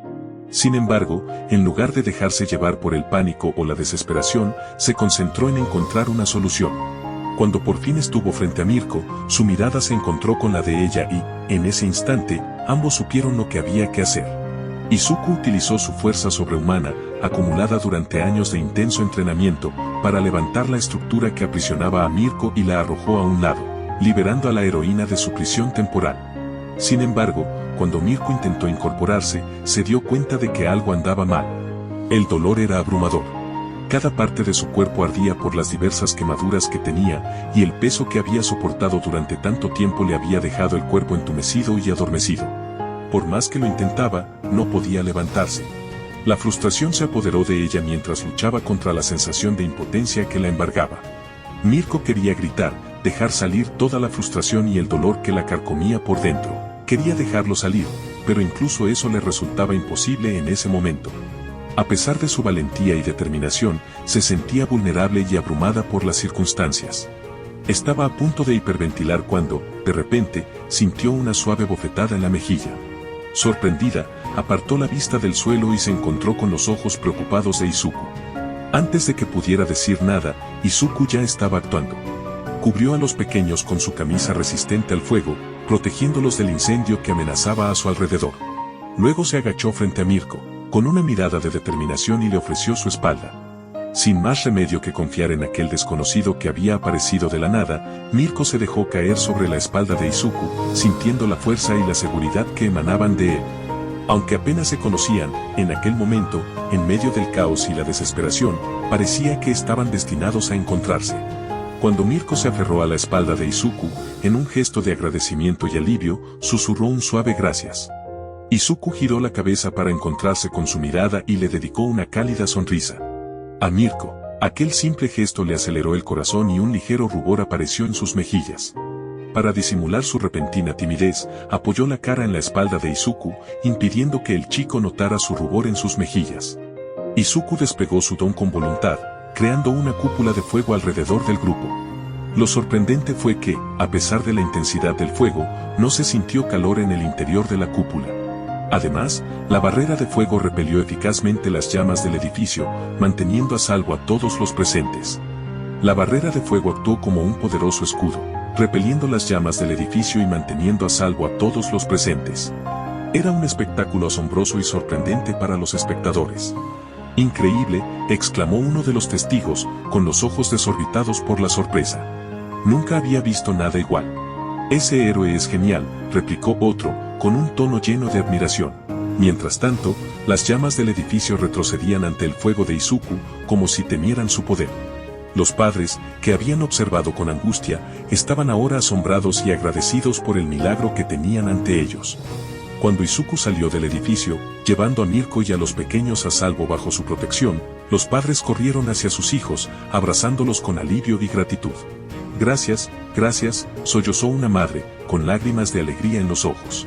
Sin embargo, en lugar de dejarse llevar por el pánico o la desesperación, se concentró en encontrar una solución. Cuando por fin estuvo frente a Mirko, su mirada se encontró con la de ella y, en ese instante, ambos supieron lo que había que hacer. Izuku utilizó su fuerza sobrehumana, acumulada durante años de intenso entrenamiento, para levantar la estructura que aprisionaba a Mirko y la arrojó a un lado, liberando a la heroína de su prisión temporal. Sin embargo, cuando Mirko intentó incorporarse, se dio cuenta de que algo andaba mal. El dolor era abrumador. Cada parte de su cuerpo ardía por las diversas quemaduras que tenía, y el peso que había soportado durante tanto tiempo le había dejado el cuerpo entumecido y adormecido. Por más que lo intentaba, no podía levantarse. La frustración se apoderó de ella mientras luchaba contra la sensación de impotencia que la embargaba. Mirko quería gritar, dejar salir toda la frustración y el dolor que la carcomía por dentro. Quería dejarlo salir, pero incluso eso le resultaba imposible en ese momento. A pesar de su valentía y determinación, se sentía vulnerable y abrumada por las circunstancias. Estaba a punto de hiperventilar cuando, de repente, sintió una suave bofetada en la mejilla. Sorprendida, apartó la vista del suelo y se encontró con los ojos preocupados de Izuku. Antes de que pudiera decir nada, Izuku ya estaba actuando. Cubrió a los pequeños con su camisa resistente al fuego, protegiéndolos del incendio que amenazaba a su alrededor. Luego se agachó frente a Mirko, con una mirada de determinación y le ofreció su espalda. Sin más remedio que confiar en aquel desconocido que había aparecido de la nada, Mirko se dejó caer sobre la espalda de Izuku, sintiendo la fuerza y la seguridad que emanaban de él. Aunque apenas se conocían, en aquel momento, en medio del caos y la desesperación, parecía que estaban destinados a encontrarse. Cuando Mirko se aferró a la espalda de Izuku, en un gesto de agradecimiento y alivio, susurró un suave gracias. Izuku giró la cabeza para encontrarse con su mirada y le dedicó una cálida sonrisa. A Mirko, aquel simple gesto le aceleró el corazón y un ligero rubor apareció en sus mejillas. Para disimular su repentina timidez, apoyó la cara en la espalda de Izuku, impidiendo que el chico notara su rubor en sus mejillas. Izuku desplegó su don con voluntad, creando una cúpula de fuego alrededor del grupo. Lo sorprendente fue que, a pesar de la intensidad del fuego, no se sintió calor en el interior de la cúpula. Además, la barrera de fuego repelió eficazmente las llamas del edificio, manteniendo a salvo a todos los presentes. La barrera de fuego actuó como un poderoso escudo. repeliendo las llamas del edificio y manteniendo a salvo a todos los presentes. Era un espectáculo asombroso y sorprendente para los espectadores. «Increíble», exclamó uno de los testigos, con los ojos desorbitados por la sorpresa. «Nunca había visto nada igual». «Ese héroe es genial», replicó otro, con un tono lleno de admiración. Mientras tanto, las llamas del edificio retrocedían ante el fuego de Izuku, como si temieran su poder. Los padres, que habían observado con angustia, estaban ahora asombrados y agradecidos por el milagro que tenían ante ellos. Cuando Izuku salió del edificio, llevando a Mirko y a los pequeños a salvo bajo su protección, los padres corrieron hacia sus hijos, abrazándolos con alivio y gratitud. «Gracias, gracias», sollozó una madre, con lágrimas de alegría en los ojos.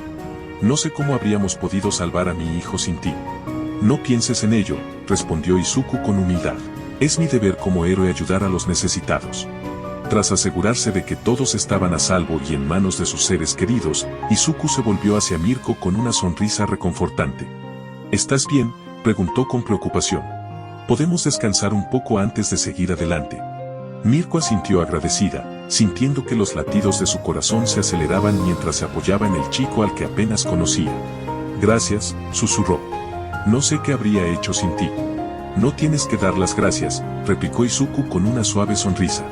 «No sé cómo habríamos podido salvar a mi hijo sin ti». «No pienses en ello», respondió Izuku con humildad. «Es mi deber como héroe ayudar a los necesitados». Tras asegurarse de que todos estaban a salvo y en manos de sus seres queridos, Izuku se volvió hacia Mirko con una sonrisa reconfortante. «¿Estás bien?», preguntó con preocupación. «¿Podemos descansar un poco antes de seguir adelante?». Mirko asintió agradecida, sintiendo que los latidos de su corazón se aceleraban mientras se apoyaba en el chico al que apenas conocía. «Gracias», susurró. «No sé qué habría hecho sin ti». «No tienes que dar las gracias», replicó Izuku con una suave sonrisa.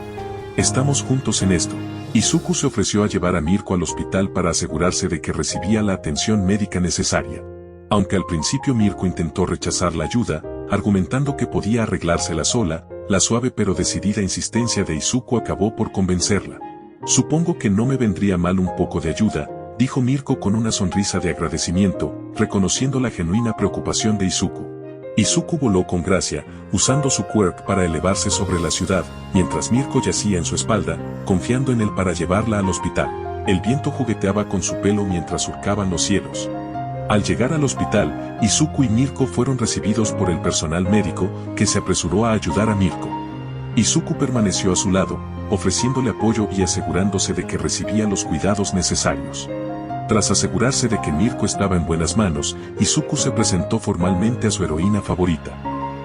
«Estamos juntos en esto». Izuku se ofreció a llevar a Mirko al hospital para asegurarse de que recibía la atención médica necesaria. Aunque al principio Mirko intentó rechazar la ayuda, argumentando que podía arreglársela sola, la suave pero decidida insistencia de Izuku acabó por convencerla. «Supongo que no me vendría mal un poco de ayuda», dijo Mirko con una sonrisa de agradecimiento, reconociendo la genuina preocupación de Izuku. Izuku voló con gracia, usando su quirk para elevarse sobre la ciudad, mientras Mirko yacía en su espalda, confiando en él para llevarla al hospital. El viento jugueteaba con su pelo mientras surcaban los cielos. Al llegar al hospital, Izuku y Mirko fueron recibidos por el personal médico, que se apresuró a ayudar a Mirko. Izuku permaneció a su lado, ofreciéndole apoyo y asegurándose de que recibía los cuidados necesarios. Tras asegurarse de que Mirko estaba en buenas manos, Izuku se presentó formalmente a su heroína favorita.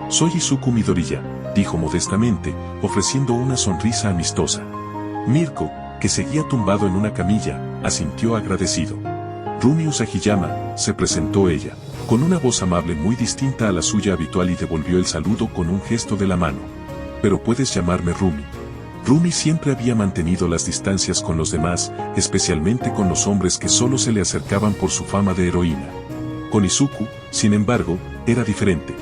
«Soy Izuku Midoriya», dijo modestamente, ofreciendo una sonrisa amistosa. Mirko, que seguía tumbado en una camilla, asintió agradecido. «Rumi Usagiyama», se presentó ella, con una voz amable muy distinta a la suya habitual y devolvió el saludo con un gesto de la mano. «Pero puedes llamarme Rumi». Rumi siempre había mantenido las distancias con los demás, especialmente con los hombres que solo se le acercaban por su fama de heroína. Con Izuku, sin embargo, era diferente.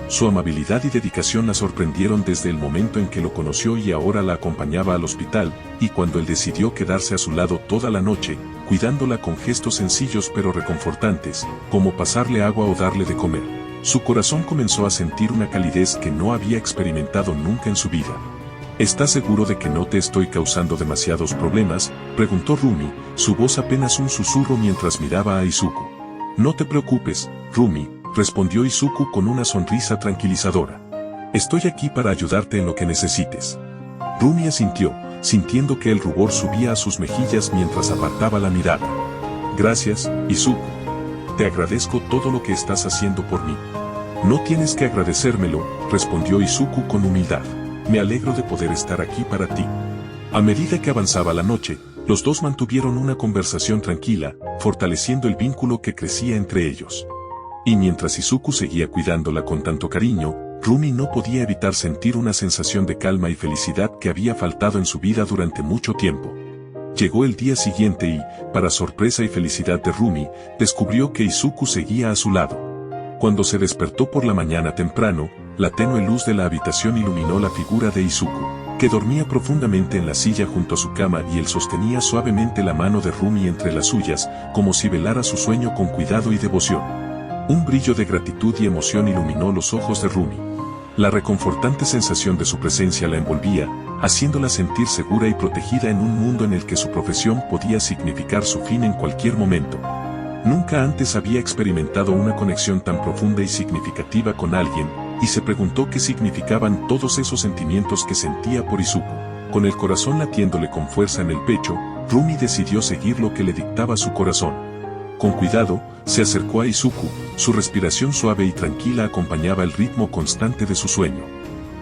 Su amabilidad y dedicación la sorprendieron desde el momento en que lo conoció y ahora la acompañaba al hospital, y cuando él decidió quedarse a su lado toda la noche, cuidándola con gestos sencillos pero reconfortantes, como pasarle agua o darle de comer. Su corazón comenzó a sentir una calidez que no había experimentado nunca en su vida. «¿Estás seguro de que no te estoy causando demasiados problemas?», preguntó Rumi, su voz apenas un susurro mientras miraba a Izuku. «No te preocupes, Rumi», respondió Izuku con una sonrisa tranquilizadora. «Estoy aquí para ayudarte en lo que necesites». Rumi asintió, sintiendo que el rubor subía a sus mejillas mientras apartaba la mirada. «Gracias, Izuku. Te agradezco todo lo que estás haciendo por mí». «No tienes que agradecérmelo», respondió Izuku con humildad. «Me alegro de poder estar aquí para ti». A medida que avanzaba la noche, los dos mantuvieron una conversación tranquila, fortaleciendo el vínculo que crecía entre ellos. Y mientras Izuku seguía cuidándola con tanto cariño, Rumi no podía evitar sentir una sensación de calma y felicidad que había faltado en su vida durante mucho tiempo. Llegó el día siguiente y, para sorpresa y felicidad de Rumi, descubrió que Izuku seguía a su lado. Cuando se despertó por la mañana temprano, la tenue luz de la habitación iluminó la figura de Izuku, que dormía profundamente en la silla junto a su cama y él sostenía suavemente la mano de Rumi entre las suyas, como si velara su sueño con cuidado y devoción. Un brillo de gratitud y emoción iluminó los ojos de Rumi. La reconfortante sensación de su presencia la envolvía, haciéndola sentir segura y protegida en un mundo en el que su profesión podía significar su fin en cualquier momento. Nunca antes había experimentado una conexión tan profunda y significativa con alguien, y se preguntó qué significaban todos esos sentimientos que sentía por Izuku. Con el corazón latiéndole con fuerza en el pecho, Rumi decidió seguir lo que le dictaba su corazón. Con cuidado, se acercó a Izuku, su respiración suave y tranquila acompañaba el ritmo constante de su sueño.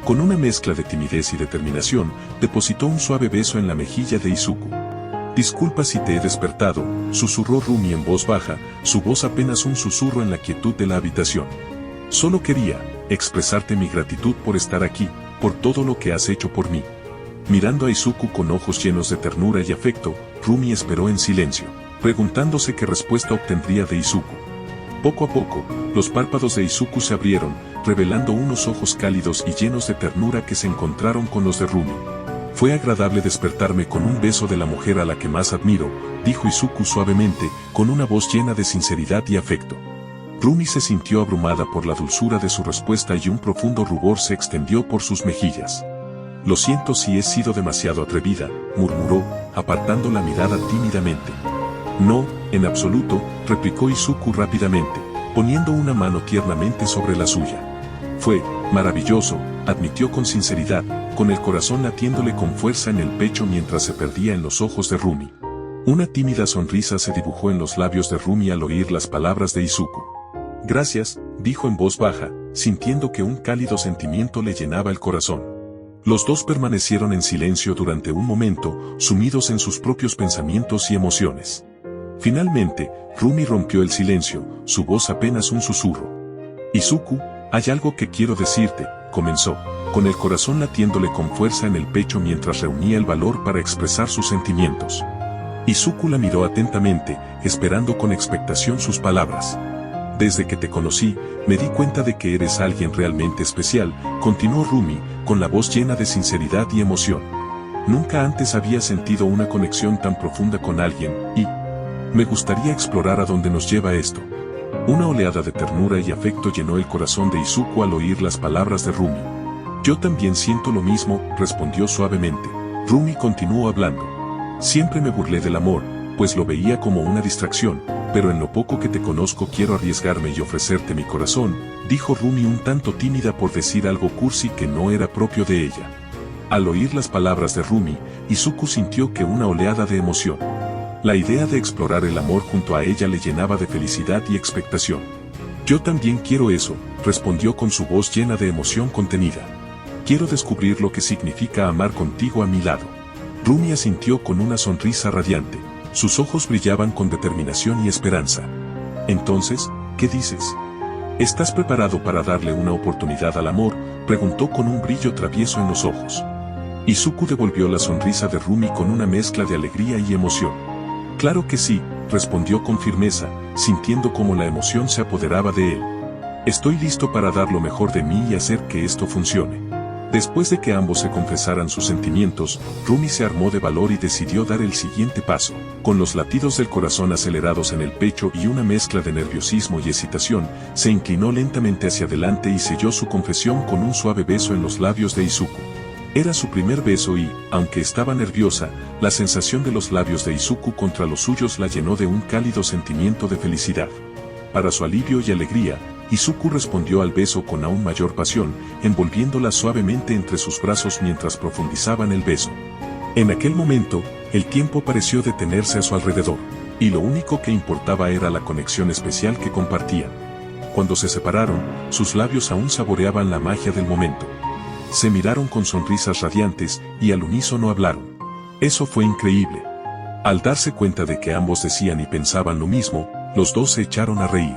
Con una mezcla de timidez y determinación, depositó un suave beso en la mejilla de Izuku. Disculpa si te he despertado, susurró Rumi en voz baja, su voz apenas un susurro en la quietud de la habitación. Solo quería expresarte mi gratitud por estar aquí, por todo lo que has hecho por mí. Mirando a Izuku con ojos llenos de ternura y afecto, Rumi esperó en silencio, preguntándose qué respuesta obtendría de Izuku. Poco a poco, los párpados de Izuku se abrieron, revelando unos ojos cálidos y llenos de ternura que se encontraron con los de Rumi. Fue agradable despertarme con un beso de la mujer a la que más admiro, dijo Izuku suavemente, con una voz llena de sinceridad y afecto. Rumi se sintió abrumada por la dulzura de su respuesta y un profundo rubor se extendió por sus mejillas. Lo siento si he sido demasiado atrevida, murmuró, apartando la mirada tímidamente. No, en absoluto, replicó Izuku rápidamente, poniendo una mano tiernamente sobre la suya. Fue maravilloso, admitió con sinceridad, con el corazón latiéndole con fuerza en el pecho mientras se perdía en los ojos de Rumi. Una tímida sonrisa se dibujó en los labios de Rumi al oír las palabras de Izuku. Gracias, dijo en voz baja, sintiendo que un cálido sentimiento le llenaba el corazón. Los dos permanecieron en silencio durante un momento, sumidos en sus propios pensamientos y emociones. Finalmente, Rumi rompió el silencio, su voz apenas un susurro. Izuku, hay algo que quiero decirte, comenzó, con el corazón latiéndole con fuerza en el pecho mientras reunía el valor para expresar sus sentimientos. Izuku la miró atentamente, esperando con expectación sus palabras. Desde que te conocí, me di cuenta de que eres alguien realmente especial, continuó Rumi, con la voz llena de sinceridad y emoción. Nunca antes había sentido una conexión tan profunda con alguien, y me gustaría explorar a dónde nos lleva esto. Una oleada de ternura y afecto llenó el corazón de Izuku al oír las palabras de Rumi. Yo también siento lo mismo, respondió suavemente. Rumi continuó hablando. Siempre me burlé del amor, pues lo veía como una distracción, pero en lo poco que te conozco quiero arriesgarme y ofrecerte mi corazón, dijo Rumi un tanto tímida por decir algo cursi que no era propio de ella. Al oír las palabras de Rumi, Izuku sintió que una oleada de emoción. La idea de explorar el amor junto a ella le llenaba de felicidad y expectación. Yo también quiero eso, respondió con su voz llena de emoción contenida. Quiero descubrir lo que significa amar contigo a mi lado. Rumi asintió con una sonrisa radiante. Sus ojos brillaban con determinación y esperanza. Entonces, ¿qué dices? ¿Estás preparado para darle una oportunidad al amor?, preguntó con un brillo travieso en los ojos. Izuku devolvió la sonrisa de Rumi con una mezcla de alegría y emoción. Claro que sí, respondió con firmeza, sintiendo cómo la emoción se apoderaba de él. Estoy listo para dar lo mejor de mí y hacer que esto funcione. Después de que ambos se confesaran sus sentimientos, Rumi se armó de valor y decidió dar el siguiente paso. Con los latidos del corazón acelerados en el pecho y una mezcla de nerviosismo y excitación, se inclinó lentamente hacia adelante y selló su confesión con un suave beso en los labios de Izuku. Era su primer beso y, aunque estaba nerviosa, la sensación de los labios de Izuku contra los suyos la llenó de un cálido sentimiento de felicidad. Para su alivio y alegría, Izuku respondió al beso con aún mayor pasión, envolviéndola suavemente entre sus brazos mientras profundizaban el beso. En aquel momento, el tiempo pareció detenerse a su alrededor, y lo único que importaba era la conexión especial que compartían. Cuando se separaron, sus labios aún saboreaban la magia del momento. Se miraron con sonrisas radiantes y al unísono hablaron. Eso fue increíble. Al darse cuenta de que ambos decían y pensaban lo mismo, los dos se echaron a reír.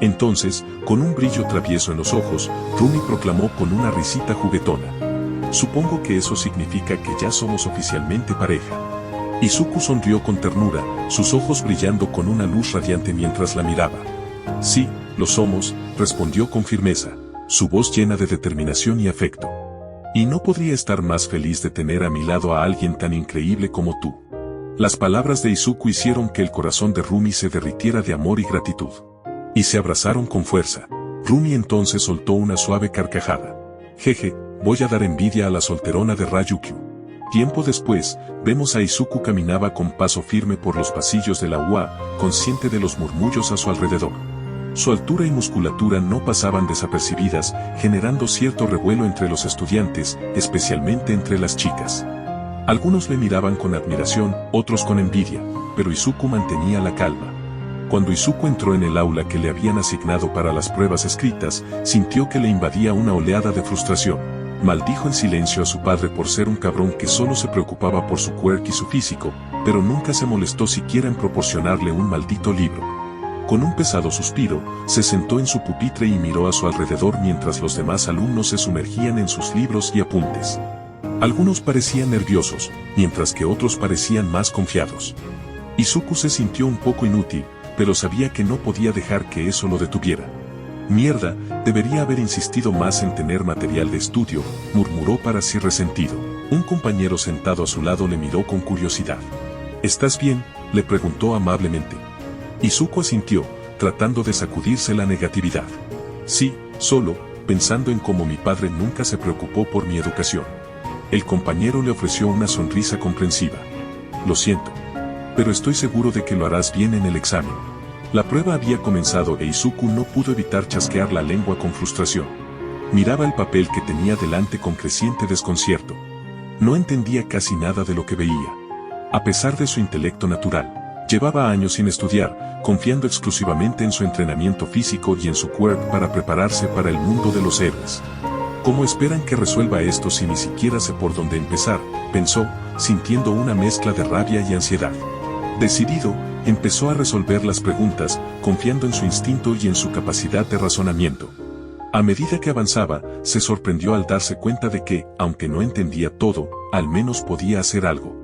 Entonces, con un brillo travieso en los ojos, Rumi proclamó con una risita juguetona. Supongo que eso significa que ya somos oficialmente pareja. Izuku sonrió con ternura, sus ojos brillando con una luz radiante mientras la miraba. Sí, lo somos, respondió con firmeza, su voz llena de determinación y afecto. Y no podría estar más feliz de tener a mi lado a alguien tan increíble como tú. Las palabras de Izuku hicieron que el corazón de Rumi se derritiera de amor y gratitud. Y se abrazaron con fuerza. Rumi entonces soltó una suave carcajada. Jeje, voy a dar envidia a la solterona de Ryukyu. Tiempo después, vemos a Izuku caminaba con paso firme por los pasillos de la UA, consciente de los murmullos a su alrededor. Su altura y musculatura no pasaban desapercibidas, generando cierto revuelo entre los estudiantes, especialmente entre las chicas. Algunos le miraban con admiración, otros con envidia, pero Izuku mantenía la calma. Cuando Izuku entró en el aula que le habían asignado para las pruebas escritas, sintió que le invadía una oleada de frustración. Maldijo en silencio a su padre por ser un cabrón que solo se preocupaba por su quirk y su físico, pero nunca se molestó siquiera en proporcionarle un maldito libro. Con un pesado suspiro, se sentó en su pupitre y miró a su alrededor mientras los demás alumnos se sumergían en sus libros y apuntes. Algunos parecían nerviosos, mientras que otros parecían más confiados. Izuku se sintió un poco inútil, pero sabía que no podía dejar que eso lo detuviera. Mierda, debería haber insistido más en tener material de estudio, murmuró para sí resentido. Un compañero sentado a su lado le miró con curiosidad. ¿Estás bien?, le preguntó amablemente. Izuku asintió, tratando de sacudirse la negatividad. Sí, solo, pensando en cómo mi padre nunca se preocupó por mi educación. El compañero le ofreció una sonrisa comprensiva. Lo siento. Pero estoy seguro de que lo harás bien en el examen. La prueba había comenzado e Izuku no pudo evitar chasquear la lengua con frustración. Miraba el papel que tenía delante con creciente desconcierto. No entendía casi nada de lo que veía. A pesar de su intelecto natural, llevaba años sin estudiar, confiando exclusivamente en su entrenamiento físico y en su quirk para prepararse para el mundo de los héroes. ¿Cómo esperan que resuelva esto si ni siquiera sé por dónde empezar?, pensó, sintiendo una mezcla de rabia y ansiedad. Decidido, empezó a resolver las preguntas, confiando en su instinto y en su capacidad de razonamiento. A medida que avanzaba, se sorprendió al darse cuenta de que, aunque no entendía todo, al menos podía hacer algo.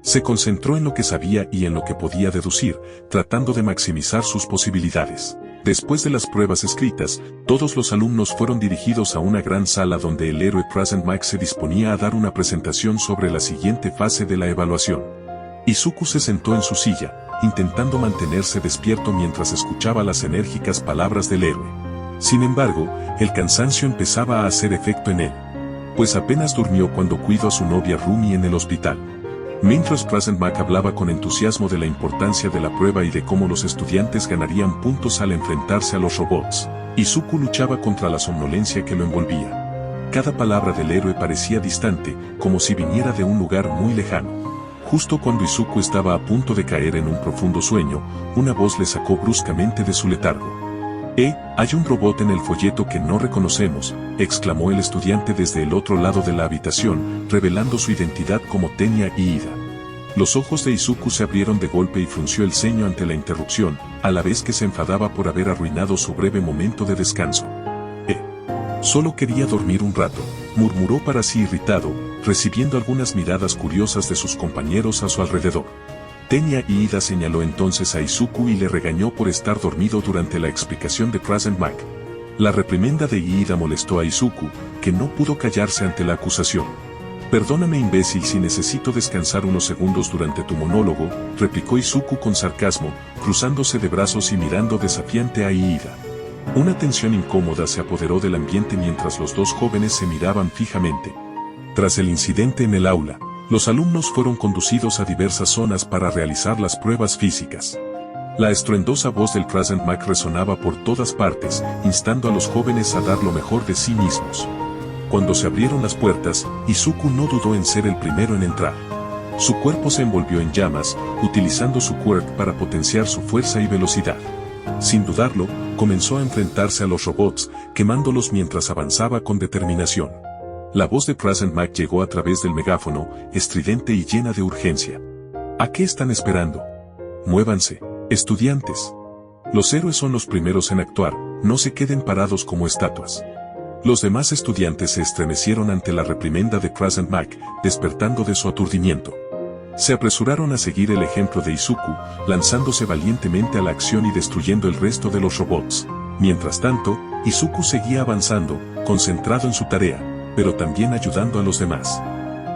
Se concentró en lo que sabía y en lo que podía deducir, tratando de maximizar sus posibilidades. Después de las pruebas escritas, todos los alumnos fueron dirigidos a una gran sala donde el héroe Present Mac se disponía a dar una presentación sobre la siguiente fase de la evaluación. Izuku se sentó en su silla, intentando mantenerse despierto mientras escuchaba las enérgicas palabras del héroe. Sin embargo, el cansancio empezaba a hacer efecto en él, pues apenas durmió cuando cuidó a su novia Rumi en el hospital. Mientras Present Mac hablaba con entusiasmo de la importancia de la prueba y de cómo los estudiantes ganarían puntos al enfrentarse a los robots, Izuku luchaba contra la somnolencia que lo envolvía. Cada palabra del héroe parecía distante, como si viniera de un lugar muy lejano. Justo cuando Izuku estaba a punto de caer en un profundo sueño, una voz le sacó bruscamente de su letargo. Hay un robot en el folleto que no reconocemos», exclamó el estudiante desde el otro lado de la habitación, revelando su identidad como Tenya Iida. Los ojos de Izuku se abrieron de golpe y frunció el ceño ante la interrupción, a la vez que se enfadaba por haber arruinado su breve momento de descanso. Solo quería dormir un rato», murmuró para sí irritado, recibiendo algunas miradas curiosas de sus compañeros a su alrededor. Tenya Iida señaló entonces a Izuku y le regañó por estar dormido durante la explicación de Present Mac. La reprimenda de Iida molestó a Izuku, que no pudo callarse ante la acusación. «Perdóname, imbécil, si necesito descansar unos segundos durante tu monólogo», replicó Izuku con sarcasmo, cruzándose de brazos y mirando desafiante a Iida. Una tensión incómoda se apoderó del ambiente mientras los dos jóvenes se miraban fijamente. Tras el incidente en el aula, los alumnos fueron conducidos a diversas zonas para realizar las pruebas físicas. La estruendosa voz del Present Mac resonaba por todas partes, instando a los jóvenes a dar lo mejor de sí mismos. Cuando se abrieron las puertas, Izuku no dudó en ser el primero en entrar. Su cuerpo se envolvió en llamas, utilizando su quirk para potenciar su fuerza y velocidad. Sin dudarlo, comenzó a enfrentarse a los robots, quemándolos mientras avanzaba con determinación. La voz de Present Mac llegó a través del megáfono, estridente y llena de urgencia. ¿A qué están esperando? Muévanse, estudiantes. Los héroes son los primeros en actuar, no se queden parados como estatuas. Los demás estudiantes se estremecieron ante la reprimenda de Present Mac, despertando de su aturdimiento. Se apresuraron a seguir el ejemplo de Izuku, lanzándose valientemente a la acción y destruyendo el resto de los robots. Mientras tanto, Izuku seguía avanzando, concentrado en su tarea, pero también ayudando a los demás.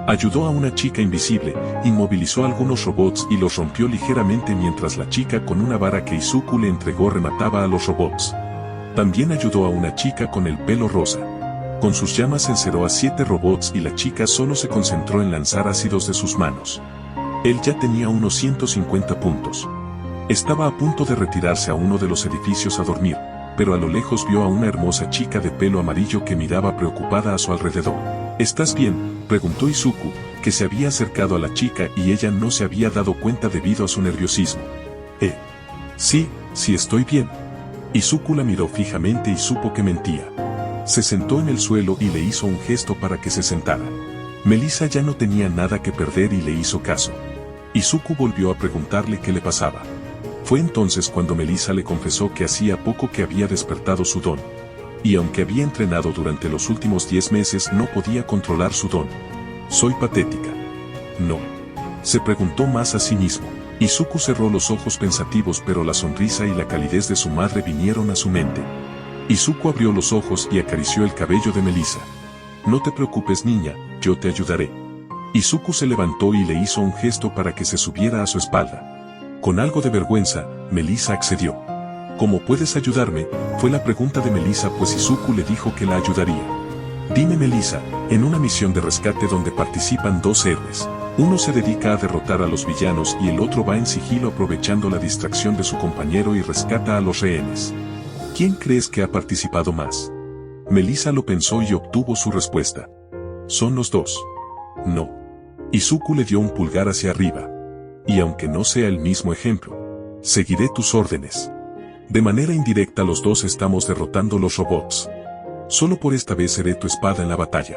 Ayudó a una chica invisible, inmovilizó a algunos robots y los rompió ligeramente mientras la chica con una vara que Izuku le entregó remataba a los robots. También ayudó a una chica con el pelo rosa. Con sus llamas encerró a 7 robots y la chica solo se concentró en lanzar ácidos de sus manos. Él ya tenía unos 150 puntos. Estaba a punto de retirarse a uno de los edificios a dormir, pero a lo lejos vio a una hermosa chica de pelo amarillo que miraba preocupada a su alrededor. «¿Estás bien?», preguntó Izuku, que se había acercado a la chica y ella no se había dado cuenta debido a su nerviosismo. Sí estoy bien». Izuku la miró fijamente y supo que mentía. Se sentó en el suelo y le hizo un gesto para que se sentara. Melissa ya no tenía nada que perder y le hizo caso. Izuku volvió a preguntarle qué le pasaba. Fue entonces cuando Melissa le confesó que hacía poco que había despertado su don. Y aunque había entrenado durante los últimos 10 meses no podía controlar su don. Soy patética. No. Se preguntó más a sí mismo. Izuku cerró los ojos pensativos, pero la sonrisa y la calidez de su madre vinieron a su mente. Izuku abrió los ojos y acarició el cabello de Melissa. No te preocupes, niña, yo te ayudaré. Izuku se levantó y le hizo un gesto para que se subiera a su espalda. Con algo de vergüenza, Melissa accedió. ¿Cómo puedes ayudarme?, fue la pregunta de Melissa, pues Izuku le dijo que la ayudaría. Dime, Melissa, en una misión de rescate donde participan 2 héroes. Uno se dedica a derrotar a los villanos y el otro va en sigilo aprovechando la distracción de su compañero y rescata a los rehenes. ¿Quién crees que ha participado más? Melissa lo pensó y obtuvo su respuesta. Son los 2. No. Izuku le dio un pulgar hacia arriba. Y aunque no sea el mismo ejemplo, seguiré tus órdenes. De manera indirecta los 2 estamos derrotando los robots. Solo por esta vez seré tu espada en la batalla.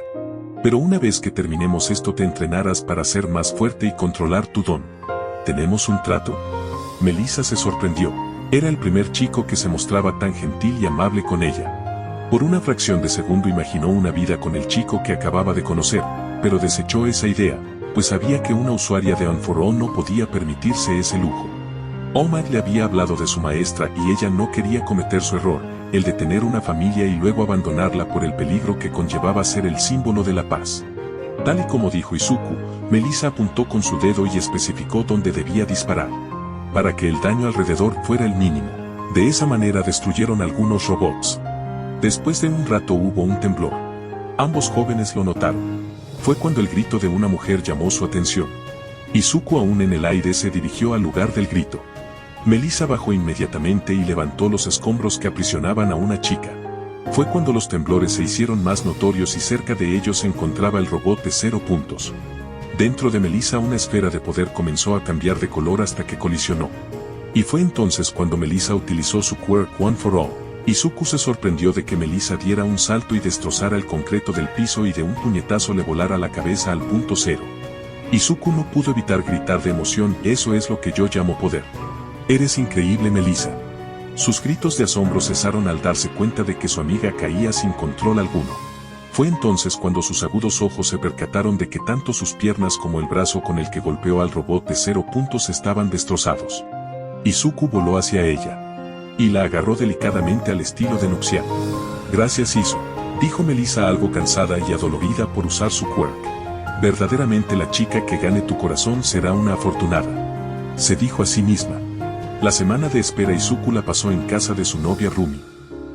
Pero una vez que terminemos esto te entrenarás para ser más fuerte y controlar tu don. ¿Tenemos un trato? Melissa se sorprendió. Era el primer chico que se mostraba tan gentil y amable con ella. Por una fracción de segundo imaginó una vida con el chico que acababa de conocer, pero desechó esa idea, pues sabía que una usuaria de One4All no podía permitirse ese lujo. Omar le había hablado de su maestra y ella no quería cometer su error, el de tener una familia y luego abandonarla por el peligro que conllevaba ser el símbolo de la paz. Tal y como dijo Izuku, Melissa apuntó con su dedo y especificó dónde debía disparar, para que el daño alrededor fuera el mínimo. De esa manera destruyeron algunos robots. Después de un rato hubo un temblor. Ambos jóvenes lo notaron. Fue cuando el grito de una mujer llamó su atención. Izuku, aún en el aire, se dirigió al lugar del grito. Melissa bajó inmediatamente y levantó los escombros que aprisionaban a una chica. Fue cuando los temblores se hicieron más notorios y cerca de ellos se encontraba el robot de 0 puntos. Dentro de Melissa una esfera de poder comenzó a cambiar de color hasta que colisionó. Y fue entonces cuando Melissa utilizó su quirk One4All. Izuku se sorprendió de que Melissa diera un salto y destrozara el concreto del piso y de un puñetazo le volara la cabeza al punto 0. Izuku no pudo evitar gritar de emoción. Eso es lo que yo llamo poder. Eres increíble, Melissa. Sus gritos de asombro cesaron al darse cuenta de que su amiga caía sin control alguno. Fue entonces cuando sus agudos ojos se percataron de que tanto sus piernas como el brazo con el que golpeó al robot de 0 puntos estaban destrozados. Izuku voló hacia ella y la agarró delicadamente al estilo de nupcial. Gracias, Izu, dijo Melissa algo cansada y adolorida por usar su quirk. Verdaderamente la chica que gane tu corazón será una afortunada, se dijo a sí misma. La semana de espera Izuku la pasó en casa de su novia Rumi.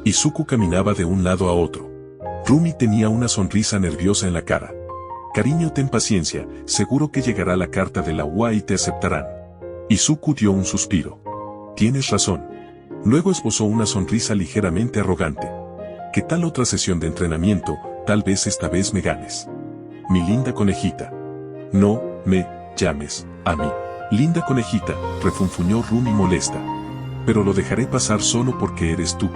Izuku caminaba de un lado a otro. Rumi tenía una sonrisa nerviosa en la cara. Cariño, ten paciencia, seguro que llegará la carta de la UA y te aceptarán. Izuku dio un suspiro. Tienes razón. Luego esbozó una sonrisa ligeramente arrogante. ¿Qué tal otra sesión de entrenamiento? Tal vez esta vez me ganes. Mi linda conejita. No me llames a mí linda conejita, refunfuñó Rumi molesta. Pero lo dejaré pasar solo porque eres tú.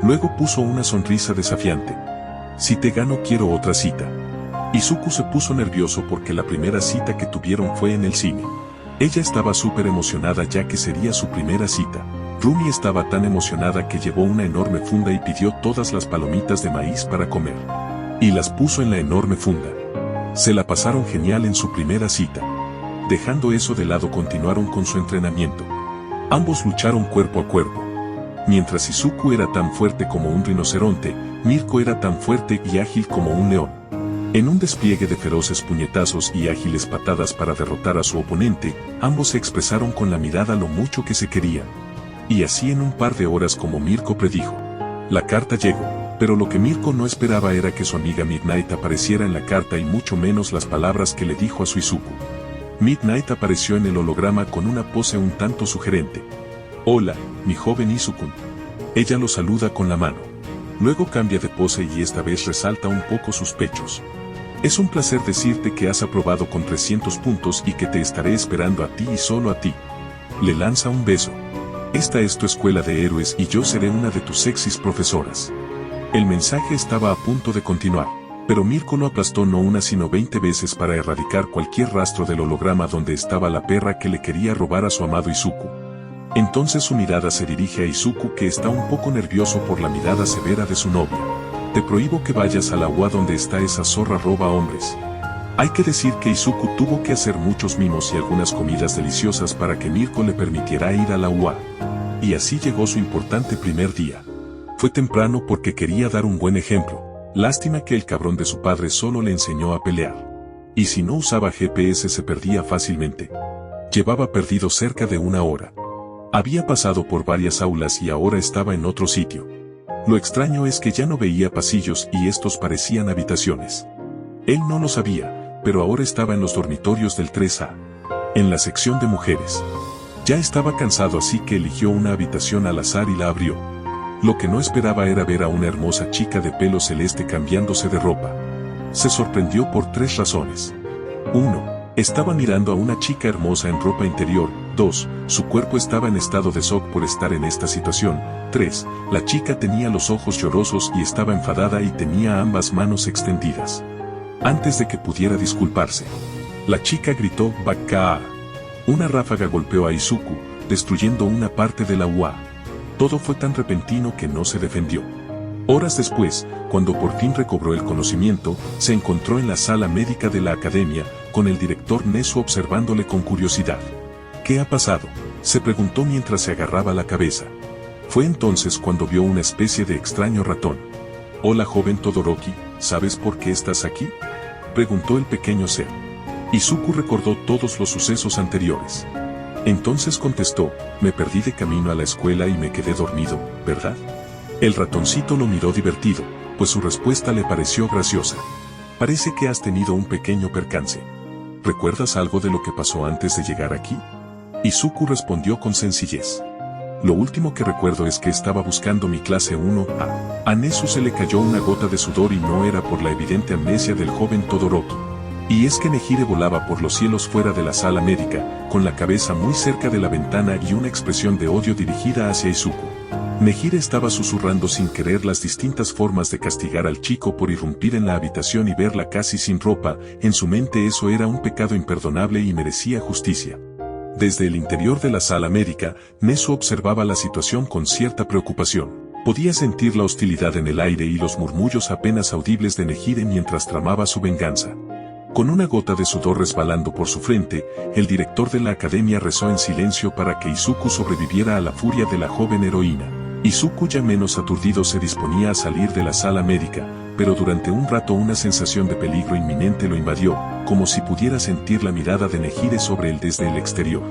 Luego puso una sonrisa desafiante. Si te gano quiero otra cita. Izuku se puso nervioso porque la primera cita que tuvieron fue en el cine. Ella estaba súper emocionada ya que sería su primera cita. Rumi estaba tan emocionada que llevó una enorme funda y pidió todas las palomitas de maíz para comer. Y las puso en la enorme funda. Se la pasaron genial en su primera cita. Dejando eso de lado continuaron con su entrenamiento. Ambos lucharon cuerpo a cuerpo. Mientras Izuku era tan fuerte como un rinoceronte, Mirko era tan fuerte y ágil como un león. En un despliegue de feroces puñetazos y ágiles patadas para derrotar a su oponente, ambos se expresaron con la mirada lo mucho que se querían. Y así en un par de horas, como Mirko predijo. La carta llegó, pero lo que Mirko no esperaba era que su amiga Midnight apareciera en la carta y mucho menos las palabras que le dijo a su Izuku. Midnight apareció en el holograma con una pose un tanto sugerente. Hola, mi joven Izuku. Ella lo saluda con la mano. Luego cambia de pose y esta vez resalta un poco sus pechos. Es un placer decirte que has aprobado con 300 puntos y que te estaré esperando a ti y solo a ti. Le lanza un beso. Esta es tu escuela de héroes y yo seré una de tus sexys profesoras. El mensaje estaba a punto de continuar. Pero Mirko lo aplastó no una sino 20 veces para erradicar cualquier rastro del holograma donde estaba la perra que le quería robar a su amado Izuku. Entonces su mirada se dirige a Izuku, que está un poco nervioso por la mirada severa de su novia. Te prohíbo que vayas a la UA donde está esa zorra roba hombres. Hay que decir que Izuku tuvo que hacer muchos mimos y algunas comidas deliciosas para que Mirko le permitiera ir a la UA. Y así llegó su importante primer día. Fue temprano porque quería dar un buen ejemplo. Lástima que el cabrón de su padre solo le enseñó a pelear. Y si no usaba GPS se perdía fácilmente. Llevaba perdido cerca de 1 hora. Había pasado por varias aulas y ahora estaba en otro sitio. Lo extraño es que ya no veía pasillos y estos parecían habitaciones. Él no lo sabía, pero ahora estaba en los dormitorios del 3A. En la sección de mujeres. Ya estaba cansado, así que eligió una habitación al azar y la abrió. Lo que no esperaba era ver a una hermosa chica de pelo celeste cambiándose de ropa. Se sorprendió por 3 razones. 1. Estaba mirando a una chica hermosa en ropa interior. 2. Su cuerpo estaba en estado de shock por estar en esta situación. 3. La chica tenía los ojos llorosos y estaba enfadada y tenía ambas manos extendidas. Antes de que pudiera disculparse, la chica gritó "Baka". Una ráfaga golpeó a Izuku, destruyendo una parte de la UA. Todo fue tan repentino que no se defendió. Horas después, cuando por fin recobró el conocimiento, se encontró en la sala médica de la academia, con el director Nezu observándole con curiosidad. ¿Qué ha pasado?, se preguntó mientras se agarraba la cabeza. Fue entonces cuando vio una especie de extraño ratón. «Hola joven Todoroki, ¿sabes por qué estás aquí?», preguntó el pequeño ser. Izuku recordó todos los sucesos anteriores. Entonces contestó: «Me perdí de camino a la escuela y me quedé dormido, ¿verdad?». El ratoncito lo miró divertido, pues su respuesta le pareció graciosa. «Parece que has tenido un pequeño percance. ¿Recuerdas algo de lo que pasó antes de llegar aquí?». Izuku respondió con sencillez. «Lo último que recuerdo es que estaba buscando mi clase 1A». A Nezu se le cayó una gota de sudor y no era por la evidente amnesia del joven Todoroki. Y es que Nehire volaba por los cielos fuera de la sala médica, con la cabeza muy cerca de la ventana y una expresión de odio dirigida hacia Izuku. Nehire estaba susurrando sin querer las distintas formas de castigar al chico por irrumpir en la habitación y verla casi sin ropa. En su mente eso era un pecado imperdonable y merecía justicia. Desde el interior de la sala médica, Nezu observaba la situación con cierta preocupación. Podía sentir la hostilidad en el aire y los murmullos apenas audibles de Nehire mientras tramaba su venganza. Con una gota de sudor resbalando por su frente, el director de la academia rezó en silencio para que Izuku sobreviviera a la furia de la joven heroína. Izuku, ya menos aturdido, se disponía a salir de la sala médica, pero durante un rato una sensación de peligro inminente lo invadió, como si pudiera sentir la mirada de Nehire sobre él desde el exterior.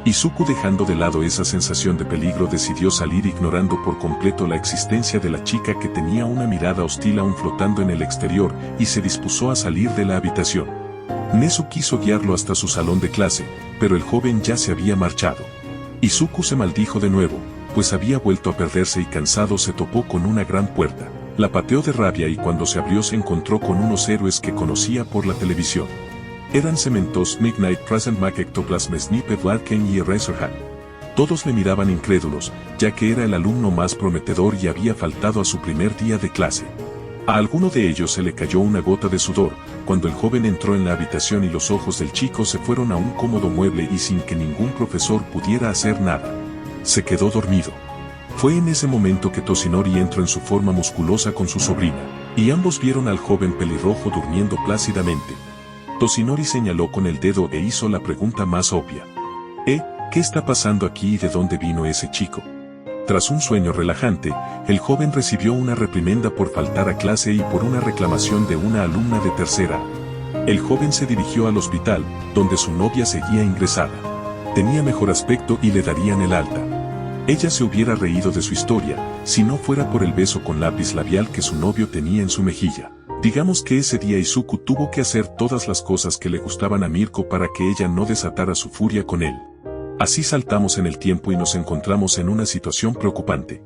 Izuku, dejando de lado esa sensación de peligro, decidió salir ignorando por completo la existencia de la chica que tenía una mirada hostil aún flotando en el exterior, y se dispuso a salir de la habitación. Nezu quiso guiarlo hasta su salón de clase, pero el joven ya se había marchado. Izuku se maldijo de nuevo, pues había vuelto a perderse y cansado se topó con una gran puerta. La pateó de rabia y cuando se abrió se encontró con unos héroes que conocía por la televisión. Eran Cementos, Midnight Present, Mac, Ectoplasm, Snippet, Larkin y Eraserhead. Todos le miraban incrédulos, ya que era el alumno más prometedor y había faltado a su primer día de clase. A alguno de ellos se le cayó una gota de sudor, cuando el joven entró en la habitación y los ojos del chico se fueron a un cómodo mueble y sin que ningún profesor pudiera hacer nada. Se quedó dormido. Fue en ese momento que Toshinori entró en su forma musculosa con su sobrina, y ambos vieron al joven pelirrojo durmiendo plácidamente. Toshinori señaló con el dedo e hizo la pregunta más obvia. ¿Qué está pasando aquí y de dónde vino ese chico? Tras un sueño relajante, el joven recibió una reprimenda por faltar a clase y por una reclamación de una alumna de tercera. El joven se dirigió al hospital, donde su novia seguía ingresada. Tenía mejor aspecto y le darían el alta. Ella se hubiera reído de su historia, si no fuera por el beso con lápiz labial que su novio tenía en su mejilla. Digamos que ese día Izuku tuvo que hacer todas las cosas que le gustaban a Mirko para que ella no desatara su furia con él. Así saltamos en el tiempo y nos encontramos en una situación preocupante.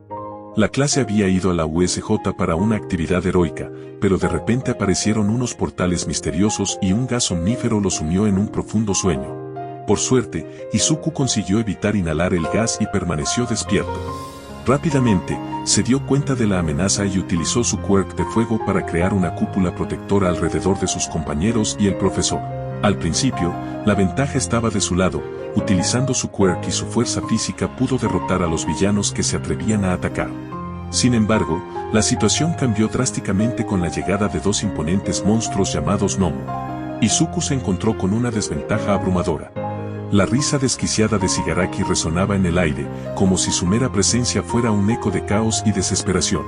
La clase había ido a la USJ para una actividad heroica, pero de repente aparecieron unos portales misteriosos y un gas somnífero los sumió en un profundo sueño. Por suerte, Izuku consiguió evitar inhalar el gas y permaneció despierto. Rápidamente, se dio cuenta de la amenaza y utilizó su quirk de fuego para crear una cúpula protectora alrededor de sus compañeros y el profesor. Al principio, la ventaja estaba de su lado. Utilizando su quirk y su fuerza física pudo derrotar a los villanos que se atrevían a atacar. Sin embargo, la situación cambió drásticamente con la llegada de dos imponentes monstruos llamados Nomu. Izuku se encontró con una desventaja abrumadora. La risa desquiciada de Shigaraki resonaba en el aire, como si su mera presencia fuera un eco de caos y desesperación.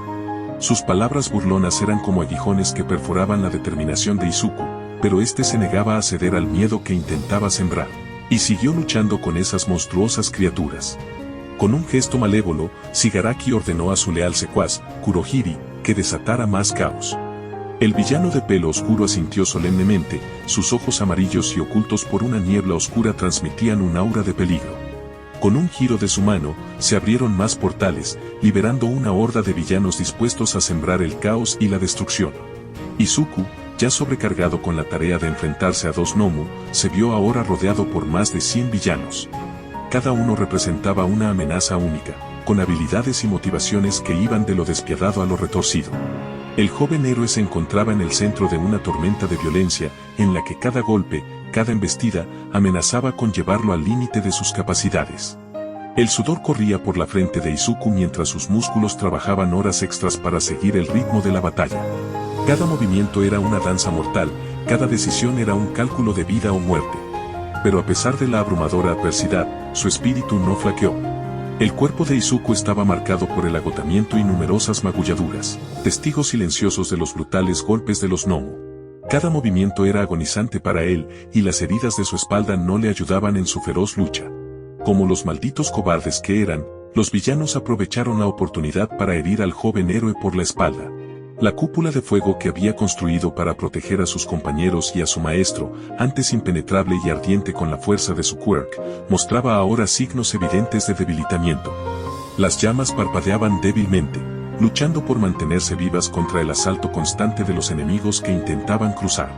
Sus palabras burlonas eran como aguijones que perforaban la determinación de Izuku, pero este se negaba a ceder al miedo que intentaba sembrar, y siguió luchando con esas monstruosas criaturas. Con un gesto malévolo, Shigaraki ordenó a su leal secuaz, Kurohiri, que desatara más caos. El villano de pelo oscuro asintió solemnemente, sus ojos amarillos y ocultos por una niebla oscura transmitían un aura de peligro. Con un giro de su mano, se abrieron más portales, liberando una horda de villanos dispuestos a sembrar el caos y la destrucción. Izuku, ya sobrecargado con la tarea de enfrentarse a dos Nomu, se vio ahora rodeado por más de 100 villanos. Cada uno representaba una amenaza única, con habilidades y motivaciones que iban de lo despiadado a lo retorcido. El joven héroe se encontraba en el centro de una tormenta de violencia, en la que cada golpe, cada embestida, amenazaba con llevarlo al límite de sus capacidades. El sudor corría por la frente de Izuku mientras sus músculos trabajaban horas extras para seguir el ritmo de la batalla. Cada movimiento era una danza mortal, cada decisión era un cálculo de vida o muerte. Pero a pesar de la abrumadora adversidad, su espíritu no flaqueó. El cuerpo de Izuku estaba marcado por el agotamiento y numerosas magulladuras, testigos silenciosos de los brutales golpes de los Nomu. Cada movimiento era agonizante para él, y las heridas de su espalda no le ayudaban en su feroz lucha. Como los malditos cobardes que eran, los villanos aprovecharon la oportunidad para herir al joven héroe por la espalda. La cúpula de fuego que había construido para proteger a sus compañeros y a su maestro, antes impenetrable y ardiente con la fuerza de su quirk, mostraba ahora signos evidentes de debilitamiento. Las llamas parpadeaban débilmente, luchando por mantenerse vivas contra el asalto constante de los enemigos que intentaban cruzar.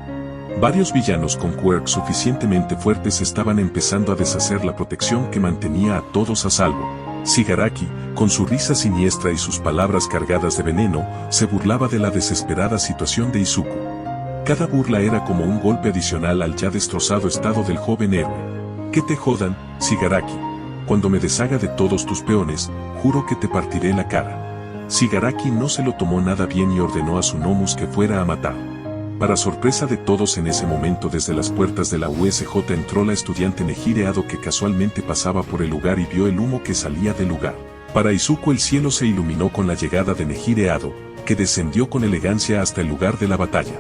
Varios villanos con quirks suficientemente fuertes estaban empezando a deshacer la protección que mantenía a todos a salvo. Shigaraki, con su risa siniestra y sus palabras cargadas de veneno, se burlaba de la desesperada situación de Izuku. Cada burla era como un golpe adicional al ya destrozado estado del joven héroe. «Que te jodan, Shigaraki. Cuando me deshaga de todos tus peones, juro que te partiré la cara». Shigaraki no se lo tomó nada bien y ordenó a su Nomus que fuera a matar. Para sorpresa de todos en ese momento desde las puertas de la USJ entró la estudiante Nejire Ado que casualmente pasaba por el lugar y vio el humo que salía del lugar. Para Izuku el cielo se iluminó con la llegada de Nejire Ado, que descendió con elegancia hasta el lugar de la batalla.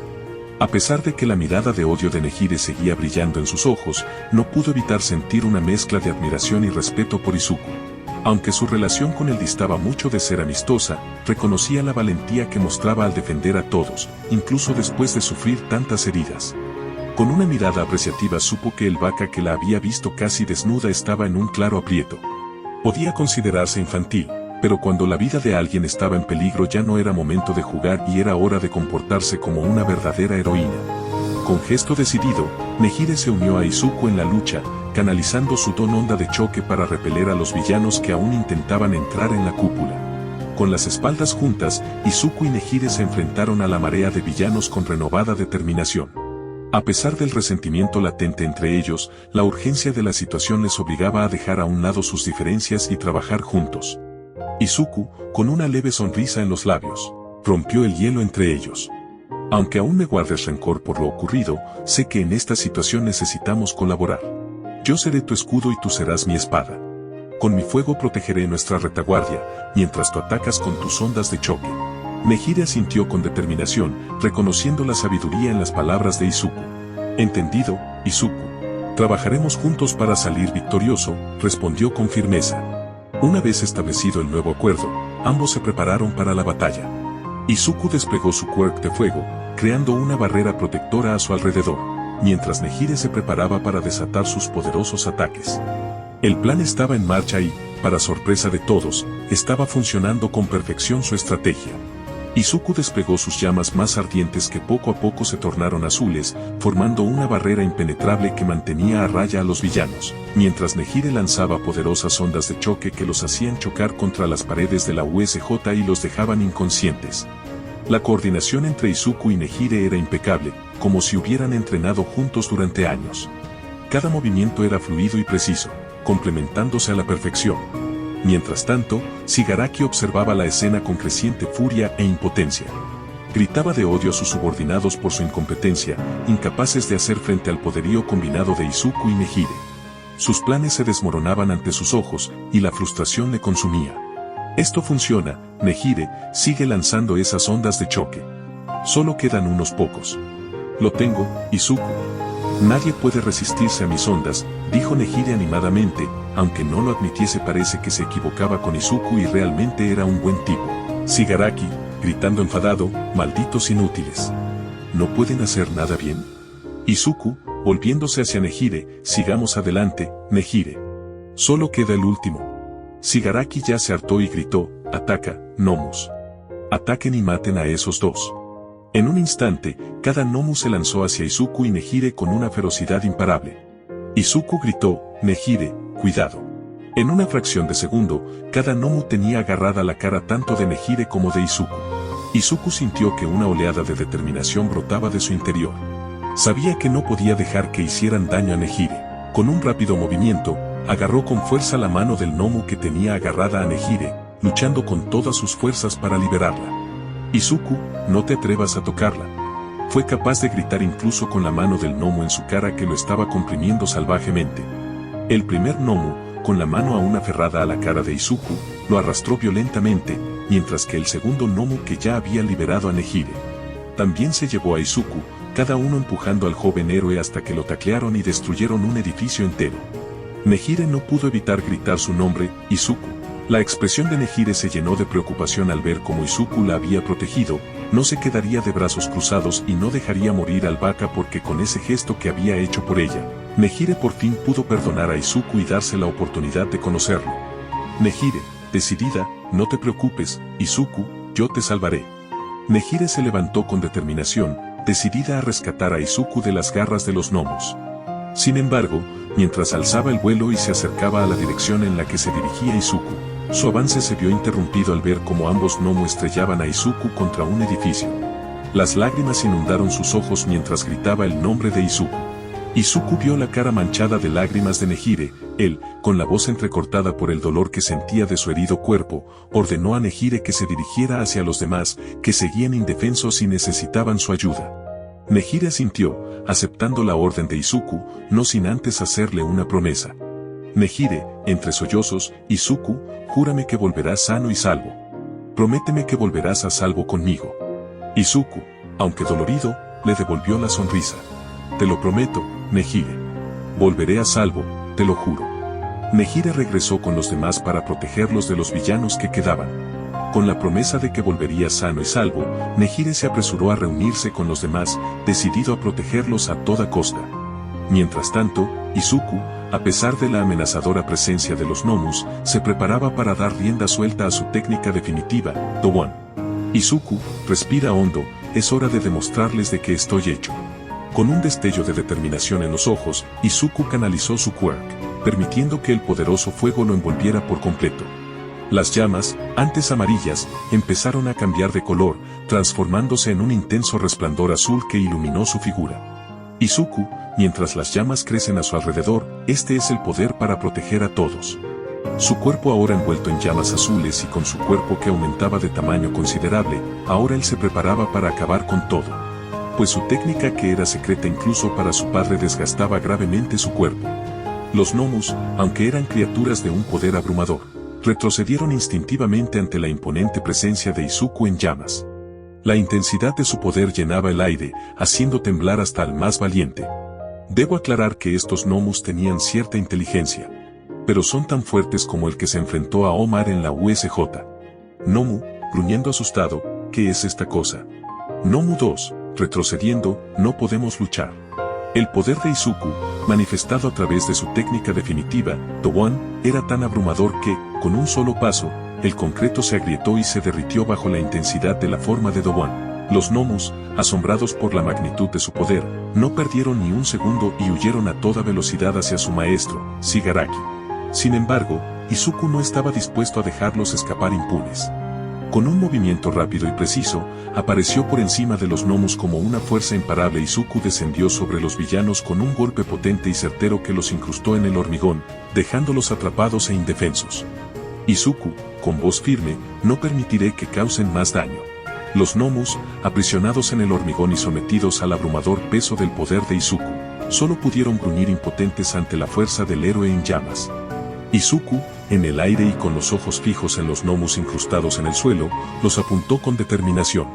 A pesar de que la mirada de odio de Nejire seguía brillando en sus ojos, no pudo evitar sentir una mezcla de admiración y respeto por Izuku. Aunque su relación con él distaba mucho de ser amistosa, reconocía la valentía que mostraba al defender a todos, incluso después de sufrir tantas heridas. Con una mirada apreciativa supo que el Baka que la había visto casi desnuda estaba en un claro aprieto. Podía considerarse infantil, pero cuando la vida de alguien estaba en peligro ya no era momento de jugar y era hora de comportarse como una verdadera heroína. Con gesto decidido, Nejire se unió a Izuku en la lucha, canalizando su don onda de choque para repeler a los villanos que aún intentaban entrar en la cúpula. Con las espaldas juntas, Izuku y Nejire se enfrentaron a la marea de villanos con renovada determinación. A pesar del resentimiento latente entre ellos, la urgencia de la situación les obligaba a dejar a un lado sus diferencias y trabajar juntos. Izuku, con una leve sonrisa en los labios, rompió el hielo entre ellos. Aunque aún me guardes rencor por lo ocurrido, sé que en esta situación necesitamos colaborar. Yo seré tu escudo y tú serás mi espada. Con mi fuego protegeré nuestra retaguardia, mientras tú atacas con tus ondas de choque. Nejire asintió con determinación, reconociendo la sabiduría en las palabras de Izuku. Entendido, Izuku. Trabajaremos juntos para salir victorioso, respondió con firmeza. Una vez establecido el nuevo acuerdo, ambos se prepararon para la batalla. Izuku desplegó su quirk de fuego, creando una barrera protectora a su alrededor, mientras Nejire se preparaba para desatar sus poderosos ataques. El plan estaba en marcha y, para sorpresa de todos, estaba funcionando con perfección su estrategia. Izuku desplegó sus llamas más ardientes que poco a poco se tornaron azules, formando una barrera impenetrable que mantenía a raya a los villanos, mientras Nehire lanzaba poderosas ondas de choque que los hacían chocar contra las paredes de la USJ y los dejaban inconscientes. La coordinación entre Izuku y Nehire era impecable, como si hubieran entrenado juntos durante años. Cada movimiento era fluido y preciso, complementándose a la perfección. Mientras tanto, Shigaraki observaba la escena con creciente furia e impotencia. Gritaba de odio a sus subordinados por su incompetencia, incapaces de hacer frente al poderío combinado de Izuku y Nehire. Sus planes se desmoronaban ante sus ojos, y la frustración le consumía. Esto funciona, Nehire, sigue lanzando esas ondas de choque. Solo quedan unos pocos. Lo tengo, Izuku. Nadie puede resistirse a mis ondas, dijo Nehire animadamente, aunque no lo admitiese. Parece que se equivocaba con Izuku y realmente era un buen tipo. Shigaraki, gritando enfadado, malditos inútiles. ¿No pueden hacer nada bien? Izuku, volviéndose hacia Nehire, sigamos adelante, Nehire. Solo queda el último. Shigaraki ya se hartó y gritó, ataca, Nomus. Ataquen y maten a esos dos. En un instante, cada Nomu se lanzó hacia Izuku y Nehire con una ferocidad imparable. Izuku gritó, Nehire, cuidado. En una fracción de segundo, cada Nomu tenía agarrada la cara tanto de Nehire como de Izuku. Izuku sintió que una oleada de determinación brotaba de su interior. Sabía que no podía dejar que hicieran daño a Nehire. Con un rápido movimiento, agarró con fuerza la mano del Nomu que tenía agarrada a Nehire, luchando con todas sus fuerzas para liberarla. Izuku, no te atrevas a tocarla. Fue capaz de gritar incluso con la mano del Nomu en su cara que lo estaba comprimiendo salvajemente. El primer Nomu, con la mano aún aferrada a la cara de Izuku, lo arrastró violentamente, mientras que el segundo Nomu que ya había liberado a Nehire también se llevó a Izuku, cada uno empujando al joven héroe hasta que lo taclearon y destruyeron un edificio entero. Nehire no pudo evitar gritar su nombre, Izuku. La expresión de Nehire se llenó de preocupación al ver cómo Izuku la había protegido. No se quedaría de brazos cruzados y no dejaría morir al Baka porque con ese gesto que había hecho por ella, Nehire por fin pudo perdonar a Izuku y darse la oportunidad de conocerlo. Nehire, decidida, no te preocupes, Izuku, yo te salvaré. Nehire se levantó con determinación, decidida a rescatar a Izuku de las garras de los gnomos. Sin embargo, mientras alzaba el vuelo y se acercaba a la dirección en la que se dirigía Izuku, su avance se vio interrumpido al ver cómo ambos gnomos estrellaban a Izuku contra un edificio. Las lágrimas inundaron sus ojos mientras gritaba el nombre de Izuku. Izuku vio la cara manchada de lágrimas de Nehire. Él, con la voz entrecortada por el dolor que sentía de su herido cuerpo, ordenó a Nehire que se dirigiera hacia los demás, que seguían indefensos y necesitaban su ayuda. Nehire asintió, aceptando la orden de Izuku, no sin antes hacerle una promesa. Nehire, entre sollozos, Izuku, júrame que volverás sano y salvo. Prométeme que volverás a salvo conmigo. Izuku, aunque dolorido, le devolvió la sonrisa. Te lo prometo, Nehire. Volveré a salvo, te lo juro. Nehire regresó con los demás para protegerlos de los villanos que quedaban. Con la promesa de que volvería sano y salvo, Nehire se apresuró a reunirse con los demás, decidido a protegerlos a toda costa. Mientras tanto, Izuku, a pesar de la amenazadora presencia de los Nomus, se preparaba para dar rienda suelta a su técnica definitiva, Dowan. Izuku, respira hondo, es hora de demostrarles de qué estoy hecho. Con un destello de determinación en los ojos, Izuku canalizó su quirk, permitiendo que el poderoso fuego lo envolviera por completo. Las llamas, antes amarillas, empezaron a cambiar de color, transformándose en un intenso resplandor azul que iluminó su figura. Izuku, mientras las llamas crecen a su alrededor, este es el poder para proteger a todos. Su cuerpo ahora envuelto en llamas azules y con su cuerpo que aumentaba de tamaño considerable, ahora él se preparaba para acabar con todo. Pues su técnica que era secreta incluso para su padre desgastaba gravemente su cuerpo. Los Nomus, aunque eran criaturas de un poder abrumador, retrocedieron instintivamente ante la imponente presencia de Izuku en llamas. La intensidad de su poder llenaba el aire, haciendo temblar hasta al más valiente. Debo aclarar que estos Nomus tenían cierta inteligencia, pero son tan fuertes como el que se enfrentó a Omar en la USJ. Nomu, gruñendo asustado, ¿qué es esta cosa? Nomu 2, retrocediendo, no podemos luchar. El poder de Izuku, manifestado a través de su técnica definitiva, Dowan, era tan abrumador que, con un solo paso, el concreto se agrietó y se derritió bajo la intensidad de la forma de Dowan. Los gnomos, asombrados por la magnitud de su poder, no perdieron ni un segundo y huyeron a toda velocidad hacia su maestro, Shigaraki. Sin embargo, Izuku no estaba dispuesto a dejarlos escapar impunes. Con un movimiento rápido y preciso, apareció por encima de los gnomos como una fuerza imparable. Izuku descendió sobre los villanos con un golpe potente y certero que los incrustó en el hormigón, dejándolos atrapados e indefensos. Izuku, con voz firme, no permitiré que causen más daño. Los gnomos, aprisionados en el hormigón y sometidos al abrumador peso del poder de Izuku, solo pudieron gruñir impotentes ante la fuerza del héroe en llamas. Izuku, en el aire y con los ojos fijos en los gnomos incrustados en el suelo, los apuntó con determinación.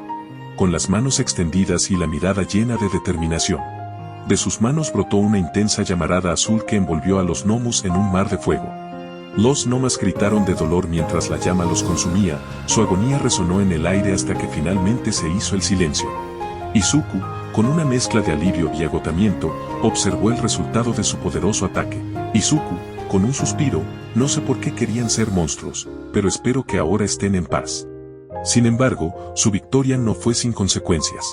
Con las manos extendidas y la mirada llena de determinación. De sus manos brotó una intensa llamarada azul que envolvió a los gnomos en un mar de fuego. Los gnomos gritaron de dolor mientras la llama los consumía, su agonía resonó en el aire hasta que finalmente se hizo el silencio. Izuku, con una mezcla de alivio y agotamiento, observó el resultado de su poderoso ataque. Izuku, con un suspiro, no sé por qué querían ser monstruos, pero espero que ahora estén en paz. Sin embargo, su victoria no fue sin consecuencias.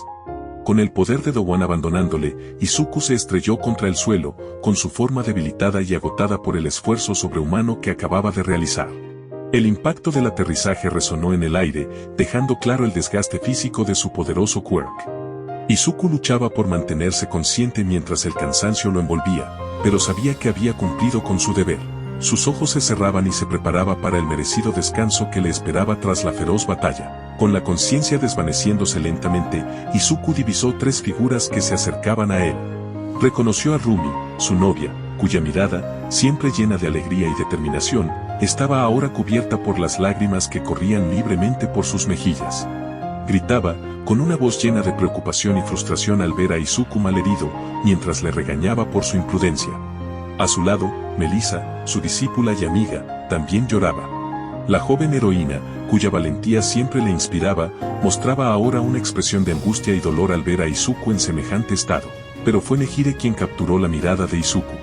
Con el poder de Dowan abandonándole, Izuku se estrelló contra el suelo, con su forma debilitada y agotada por el esfuerzo sobrehumano que acababa de realizar. El impacto del aterrizaje resonó en el aire, dejando claro el desgaste físico de su poderoso quirk. Izuku luchaba por mantenerse consciente mientras el cansancio lo envolvía, pero sabía que había cumplido con su deber. Sus ojos se cerraban y se preparaba para el merecido descanso que le esperaba tras la feroz batalla. Con la conciencia desvaneciéndose lentamente, Izuku divisó 3 figuras que se acercaban a él. Reconoció a Rumi, su novia, cuya mirada, siempre llena de alegría y determinación, estaba ahora cubierta por las lágrimas que corrían libremente por sus mejillas. Gritaba, con una voz llena de preocupación y frustración al ver a Izuku malherido, mientras le regañaba por su imprudencia. A su lado, Melissa, su discípula y amiga, también lloraba. La joven heroína, cuya valentía siempre le inspiraba, mostraba ahora una expresión de angustia y dolor al ver a Izuku en semejante estado, pero fue Nehire quien capturó la mirada de Izuku.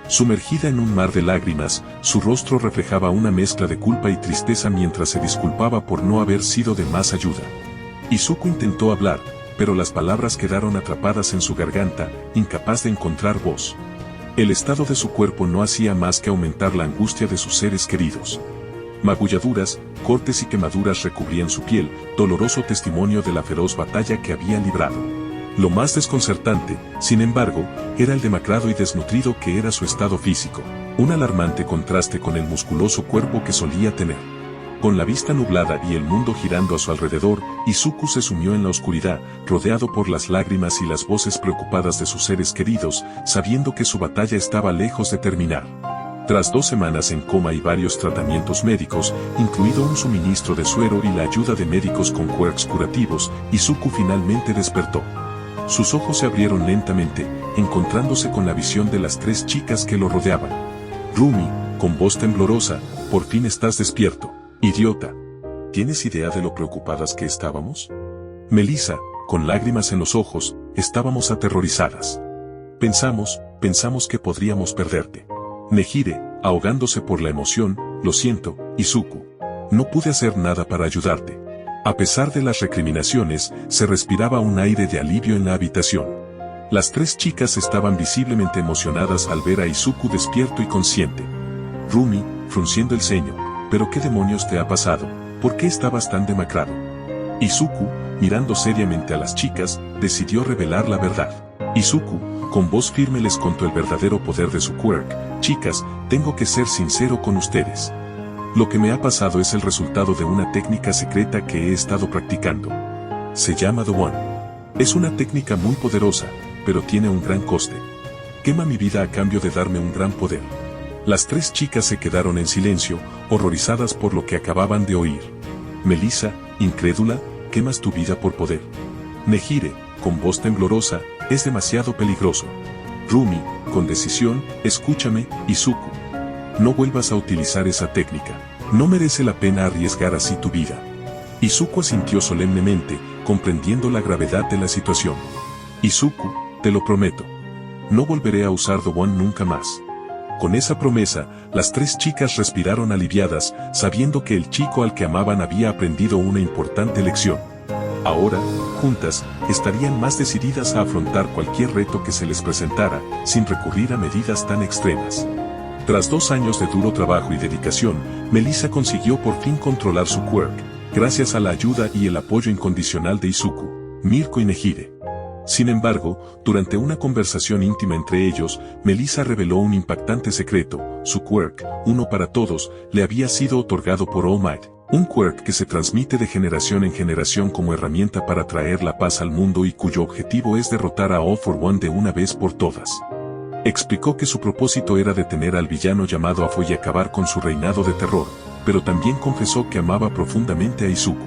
Sumergida en un mar de lágrimas, su rostro reflejaba una mezcla de culpa y tristeza mientras se disculpaba por no haber sido de más ayuda. Izuku intentó hablar, pero las palabras quedaron atrapadas en su garganta, incapaz de encontrar voz. El estado de su cuerpo no hacía más que aumentar la angustia de sus seres queridos. Magulladuras, cortes y quemaduras recubrían su piel, doloroso testimonio de la feroz batalla que había librado. Lo más desconcertante, sin embargo, era el demacrado y desnutrido que era su estado físico, un alarmante contraste con el musculoso cuerpo que solía tener. Con la vista nublada y el mundo girando a su alrededor, Izuku se sumió en la oscuridad, rodeado por las lágrimas y las voces preocupadas de sus seres queridos, sabiendo que su batalla estaba lejos de terminar. Tras 2 semanas en coma y varios tratamientos médicos, incluido un suministro de suero y la ayuda de médicos con quirks curativos, Izuku finalmente despertó. Sus ojos se abrieron lentamente, encontrándose con la visión de las 3 chicas que lo rodeaban. Rumi, con voz temblorosa, por fin estás despierto. Idiota. ¿Tienes idea de lo preocupadas que estábamos? Melissa, con lágrimas en los ojos, estábamos aterrorizadas. Pensamos que podríamos perderte. Nehire, ahogándose por la emoción, lo siento, Izuku. No pude hacer nada para ayudarte. A pesar de las recriminaciones, se respiraba un aire de alivio en la habitación. Las 3 chicas estaban visiblemente emocionadas al ver a Izuku despierto y consciente. Rumi, frunciendo el ceño, ¿pero qué demonios te ha pasado? ¿Por qué estabas tan demacrado? Izuku, mirando seriamente a las chicas, decidió revelar la verdad. Izuku, con voz firme les contó el verdadero poder de su quirk. Chicas, tengo que ser sincero con ustedes. Lo que me ha pasado es el resultado de una técnica secreta que he estado practicando. Se llama Dowan. Es una técnica muy poderosa, pero tiene un gran coste. Quema mi vida a cambio de darme un gran poder. Las 3 chicas se quedaron en silencio, horrorizadas por lo que acababan de oír. Melissa, incrédula, quemas tu vida por poder. Nehire, con voz temblorosa, es demasiado peligroso. Rumi, con decisión, escúchame, Izuku. No vuelvas a utilizar esa técnica. No merece la pena arriesgar así tu vida. Izuku asintió solemnemente, comprendiendo la gravedad de la situación. Izuku, te lo prometo. No volveré a usar Dowan nunca más. Con esa promesa, las tres chicas respiraron aliviadas, sabiendo que el chico al que amaban había aprendido una importante lección. Ahora, juntas, estarían más decididas a afrontar cualquier reto que se les presentara, sin recurrir a medidas tan extremas. Tras 2 años de duro trabajo y dedicación, Melissa consiguió por fin controlar su quirk, gracias a la ayuda y el apoyo incondicional de Izuku, Mirko y Nehire. Sin embargo, durante una conversación íntima entre ellos, Melissa reveló un impactante secreto: su quirk, uno para todos, le había sido otorgado por All Might, un quirk que se transmite de generación en generación como herramienta para traer la paz al mundo y cuyo objetivo es derrotar a All for One de una vez por todas. Explicó que su propósito era detener al villano llamado Apo y acabar con su reinado de terror, pero también confesó que amaba profundamente a Izuku.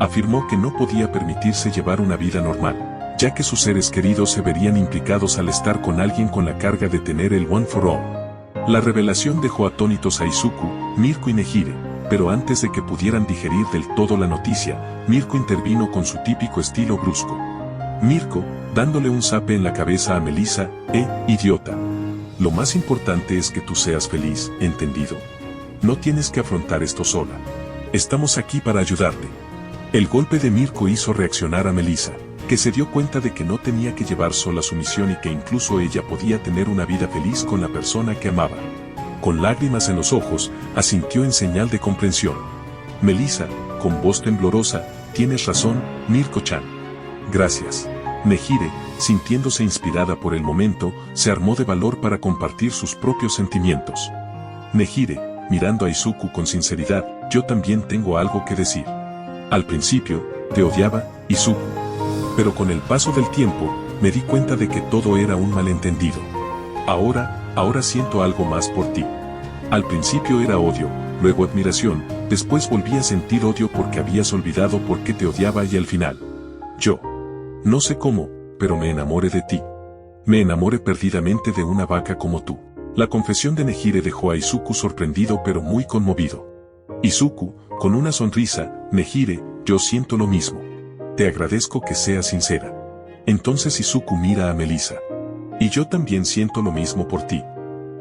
Afirmó que no podía permitirse llevar una vida normal, ya que sus seres queridos se verían implicados al estar con alguien con la carga de tener el One for All. La revelación dejó atónitos a Izuku, Mirko y Nehire, pero antes de que pudieran digerir del todo la noticia, Mirko intervino con su típico estilo brusco. Mirko, dándole un zape en la cabeza a Melissa: idiota. Lo más importante es que tú seas feliz, ¿entendido? No tienes que afrontar esto sola. Estamos aquí para ayudarte. El golpe de Mirko hizo reaccionar a Melissa, que se dio cuenta de que no tenía que llevar sola su misión y que incluso ella podía tener una vida feliz con la persona que amaba. Con lágrimas en los ojos, asintió en señal de comprensión. Melissa, con voz temblorosa: tienes razón, Mirko-chan. Gracias. Nehire, sintiéndose inspirada por el momento, se armó de valor para compartir sus propios sentimientos. Nehire, mirando a Izuku con sinceridad: yo también tengo algo que decir. Al principio, te odiaba, Izuku. Pero con el paso del tiempo, me di cuenta de que todo era un malentendido. Ahora siento algo más por ti. Al principio era odio, luego admiración, después volví a sentir odio porque habías olvidado por qué te odiaba y al final, yo. No sé cómo, pero me enamoré de ti. Me enamoré perdidamente de una vaca como tú. La confesión de Nehire dejó a Izuku sorprendido pero muy conmovido. Izuku, con una sonrisa: Nehire, yo siento lo mismo. Te agradezco que seas sincera. Entonces Izuku mira a Melissa. Y yo también siento lo mismo por ti.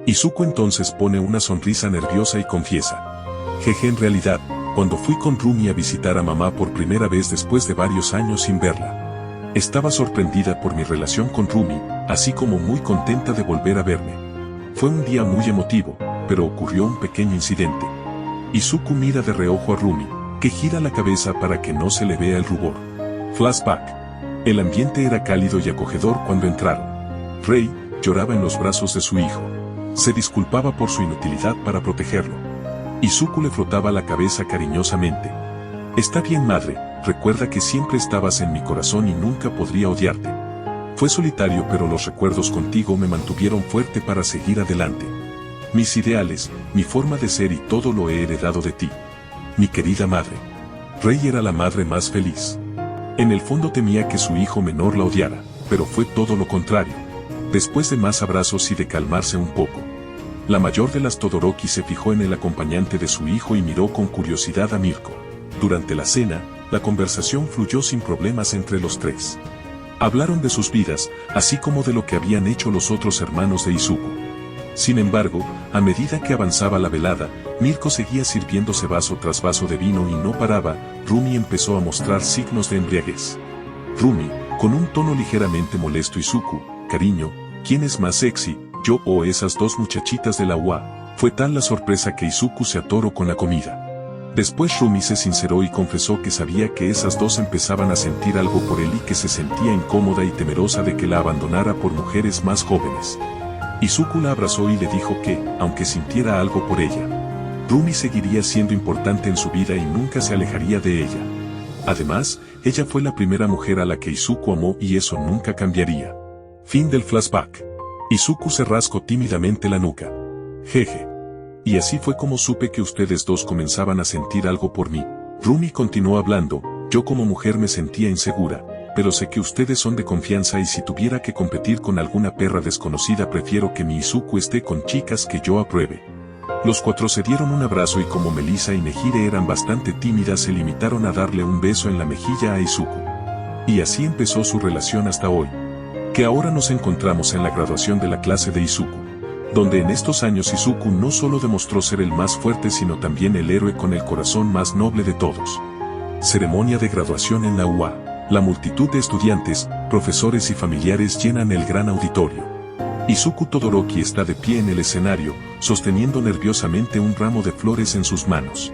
Izuku entonces pone una sonrisa nerviosa y confiesa: jeje, en realidad, cuando fui con Rumi a visitar a mamá por primera vez después de varios años sin verla, estaba sorprendida por mi relación con Rumi, así como muy contenta de volver a verme. Fue un día muy emotivo, pero ocurrió un pequeño incidente. Izuku mira de reojo a Rumi, que gira la cabeza para que no se le vea el rubor. Flashback. El ambiente era cálido y acogedor cuando entraron. Rei lloraba en los brazos de su hijo. Se disculpaba por su inutilidad para protegerlo. Izuku le frotaba la cabeza cariñosamente. Está bien, madre, recuerda que siempre estabas en mi corazón y nunca podría odiarte. Fue solitario, pero los recuerdos contigo me mantuvieron fuerte para seguir adelante. Mis ideales, mi forma de ser y todo lo he heredado de ti. Mi querida madre. Rei era la madre más feliz. En el fondo temía que su hijo menor la odiara, pero fue todo lo contrario. Después de más abrazos y de calmarse un poco, la mayor de las Todoroki se fijó en el acompañante de su hijo y miró con curiosidad a Mirko. Durante la cena, la conversación fluyó sin problemas entre los tres. Hablaron de sus vidas, así como de lo que habían hecho los otros hermanos de Izuku. Sin embargo, a medida que avanzaba la velada, Mirko seguía sirviéndose vaso tras vaso de vino y no paraba. Rumi empezó a mostrar signos de embriaguez. Rumi, con un tono ligeramente molesto: Izuku, cariño, ¿quién es más sexy, yo o esas dos muchachitas de la UA? Fue tal la sorpresa que Izuku se atoró con la comida. Después Rumi se sinceró y confesó que sabía que esas dos empezaban a sentir algo por él y que se sentía incómoda y temerosa de que la abandonara por mujeres más jóvenes. Izuku la abrazó y le dijo que, aunque sintiera algo por ella, Rumi seguiría siendo importante en su vida y nunca se alejaría de ella. Además, ella fue la primera mujer a la que Izuku amó y eso nunca cambiaría. Fin del flashback. Izuku se rascó tímidamente la nuca. Jeje. Y así fue como supe que ustedes dos comenzaban a sentir algo por mí. Rumi continuó hablando: yo como mujer me sentía insegura, pero sé que ustedes son de confianza y si tuviera que competir con alguna perra desconocida prefiero que mi Izuku esté con chicas que yo apruebe. Los cuatro se dieron un abrazo y como Melissa y Nehire eran bastante tímidas se limitaron a darle un beso en la mejilla a Izuku. Y así empezó su relación hasta hoy, que ahora nos encontramos en la graduación de la clase de Izuku. donde en estos años Izuku no solo demostró ser el más fuerte sino también el héroe con el corazón más noble de todos. Ceremonia de graduación en la UA. La multitud de estudiantes, profesores y familiares llenan el gran auditorio. Izuku Todoroki está de pie en el escenario, sosteniendo nerviosamente un ramo de flores en sus manos.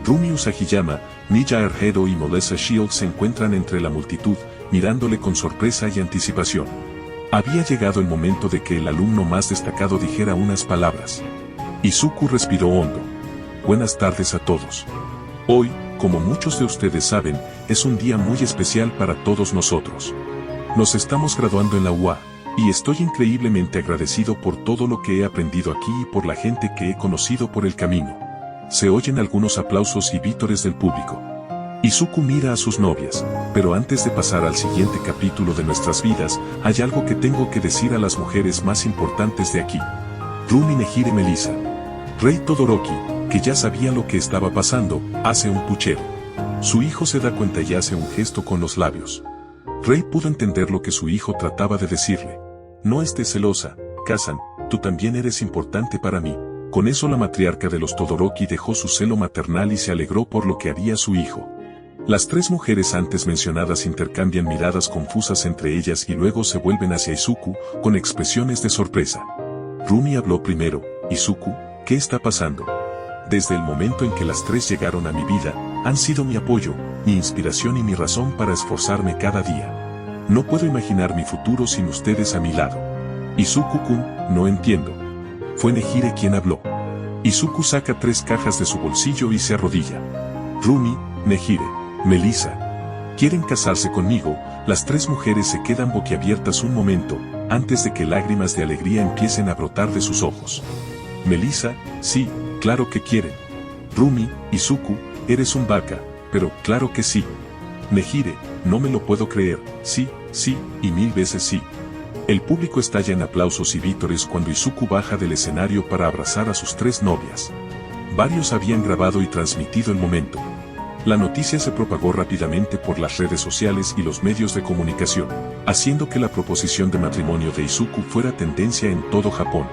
Rumi Usagiyama, Ninja Airhead y Molessa Shield se encuentran entre la multitud, mirándole con sorpresa y anticipación. Había llegado el momento de que el alumno más destacado dijera unas palabras. Izuku respiró hondo. Buenas tardes a todos. Hoy, como muchos de ustedes saben, es un día muy especial para todos nosotros. Nos estamos graduando en la UA, y estoy increíblemente agradecido por todo lo que he aprendido aquí y por la gente que he conocido por el camino. Se oyen algunos aplausos y vítores del público. Izuku mira a sus novias, pero antes de pasar al siguiente capítulo de nuestras vidas, hay algo que tengo que decir a las mujeres más importantes de aquí. Rumi Nehire Melissa. Rei Todoroki, que ya sabía lo que estaba pasando, hace un puchero. Su hijo se da cuenta y hace un gesto con los labios. Rei pudo entender lo que su hijo trataba de decirle. No estés celosa, Kazan, tú también eres importante para mí. Con eso la matriarca de los Todoroki dejó su celo maternal y se alegró por lo que haría su hijo. Las tres mujeres antes mencionadas intercambian miradas confusas entre ellas y luego se vuelven hacia Izuku, con expresiones de sorpresa. Rumi habló primero. Izuku, ¿qué está pasando? Desde el momento en que las tres llegaron a mi vida, han sido mi apoyo, mi inspiración y mi razón para esforzarme cada día. No puedo imaginar mi futuro sin ustedes a mi lado. Izuku-kun, no entiendo. Fue Nehire quien habló. Izuku saca 3 cajas de su bolsillo y se arrodilla. Rumi, Nehire, Melissa. ¿Quieren casarse conmigo? Las 3 mujeres se quedan boquiabiertas un momento, antes de que lágrimas de alegría empiecen a brotar de sus ojos. Melissa, sí, claro que quieren. Rumi, Izuku, eres un vaca, pero claro que sí. Nehire, no me lo puedo creer, sí, sí, y 1000 veces sí. El público estalla en aplausos y vítores cuando Izuku baja del escenario para abrazar a sus 3 novias. Varios habían grabado y transmitido el momento. La noticia se propagó rápidamente por las redes sociales y los medios de comunicación, haciendo que la proposición de matrimonio de Izuku fuera tendencia en todo Japón.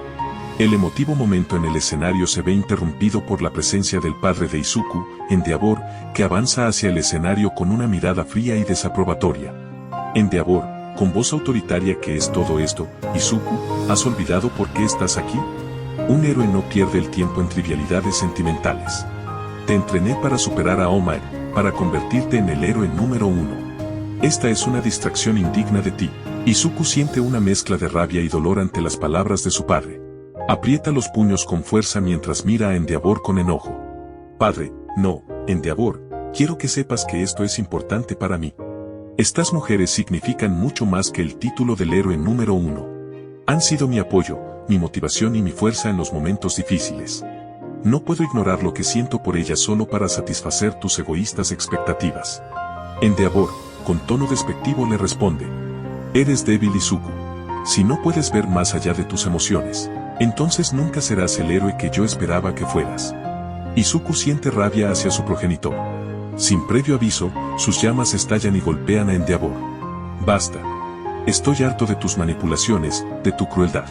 El emotivo momento en el escenario se ve interrumpido por la presencia del padre de Izuku, Endeavor, que avanza hacia el escenario con una mirada fría y desaprobatoria. Endeavor, con voz autoritaria: ¿qué es todo esto, Izuku? ¿Has olvidado por qué estás aquí? Un héroe no pierde el tiempo en trivialidades sentimentales. Te entrené para superar a Omae, para convertirte en el héroe número 1. Esta es una distracción indigna de ti. Izuku siente una mezcla de rabia y dolor ante las palabras de su padre. Aprieta los puños con fuerza mientras mira a Endeavor con enojo. Padre, no, Endeavor, quiero que sepas que esto es importante para mí. Estas mujeres significan mucho más que el título del héroe número 1. Han sido mi apoyo, mi motivación y mi fuerza en los momentos difíciles. No puedo ignorar lo que siento por ellas solo para satisfacer tus egoístas expectativas. Endeavor, con tono despectivo le responde. Eres débil, Izuku. Si no puedes ver más allá de tus emociones, entonces nunca serás el héroe que yo esperaba que fueras. Izuku siente rabia hacia su progenitor. Sin previo aviso, sus llamas estallan y golpean a Endeavor. Basta. Estoy harto de tus manipulaciones, de tu crueldad.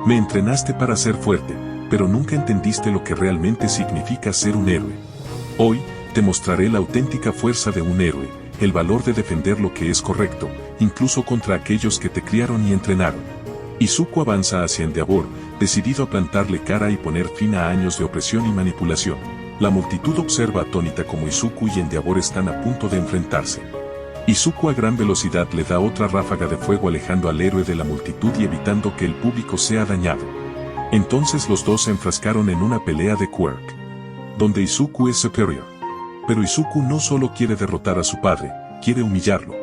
Me entrenaste para ser fuerte, pero nunca entendiste lo que realmente significa ser un héroe. Hoy, te mostraré la auténtica fuerza de un héroe, el valor de defender lo que es correcto, incluso contra aquellos que te criaron y entrenaron. Izuku avanza hacia Endeavor, decidido a plantarle cara y poner fin a años de opresión y manipulación. La multitud observa atónita como Izuku y Endeavor están a punto de enfrentarse. Izuku a gran velocidad le da otra ráfaga de fuego alejando al héroe de la multitud y evitando que el público sea dañado. Entonces los dos se enfrascaron en una pelea de quirk, donde Izuku es superior. Pero Izuku no solo quiere derrotar a su padre, quiere humillarlo.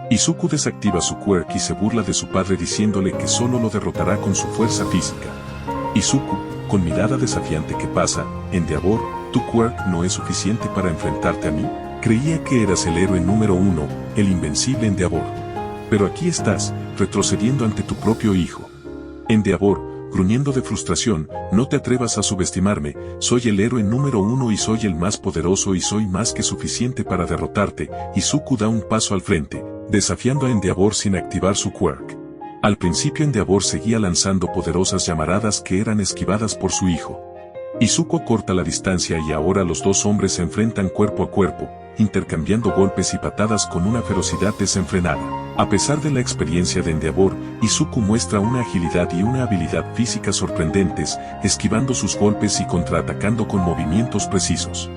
Izuku desactiva su quirk y se burla de su padre diciéndole que solo lo derrotará con su fuerza física. Izuku, con mirada desafiante: ¿qué pasa, Endeavor? ¿Tu quirk no es suficiente para enfrentarte a mí? Creía que eras el héroe número 1, el invencible Endeavor. Pero aquí estás, retrocediendo ante tu propio hijo. Endeavor, gruñendo de frustración: no te atrevas a subestimarme, soy el héroe número 1 y soy el más poderoso y soy más que suficiente para derrotarte. Izuku da un paso al frente, desafiando a Endeavor sin activar su quirk. Al principio Endeavor seguía lanzando poderosas llamaradas que eran esquivadas por su hijo. Izuku corta la distancia y ahora los dos hombres se enfrentan cuerpo a cuerpo, intercambiando golpes y patadas con una ferocidad desenfrenada. A pesar de la experiencia de Endeavor, Izuku muestra una agilidad y una habilidad física sorprendentes, esquivando sus golpes y contraatacando con movimientos precisos.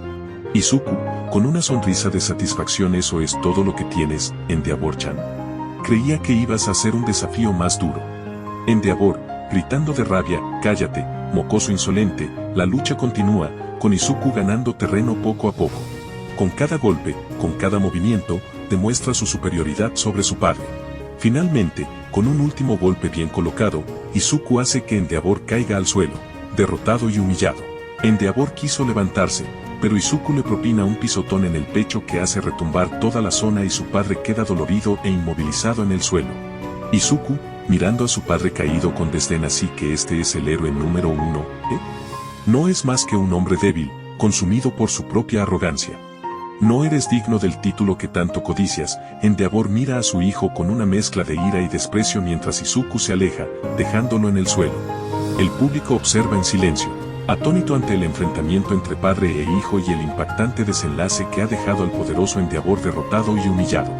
Izuku, con una sonrisa de satisfacción: eso es todo lo que tienes, Endeavor-chan. Creía que ibas a hacer un desafío más duro. Endeavor, gritando de rabia: cállate, mocoso insolente. La lucha continúa, con Izuku ganando terreno poco a poco. Con cada golpe, con cada movimiento, demuestra su superioridad sobre su padre. Finalmente, con un último golpe bien colocado, Izuku hace que Endeavor caiga al suelo, derrotado y humillado. Endeavor quiso levantarse, pero Izuku le propina un pisotón en el pecho que hace retumbar toda la zona y su padre queda dolorido e inmovilizado en el suelo. Izuku, mirando a su padre caído con desdén: así que este es el héroe número 1, ¿eh? No es más que un hombre débil, consumido por su propia arrogancia. No eres digno del título que tanto codicias. Endeavor mira a su hijo con una mezcla de ira y desprecio mientras Izuku se aleja, dejándolo en el suelo. El público observa en silencio, atónito ante el enfrentamiento entre padre e hijo y el impactante desenlace que ha dejado al poderoso Endeavor derrotado y humillado.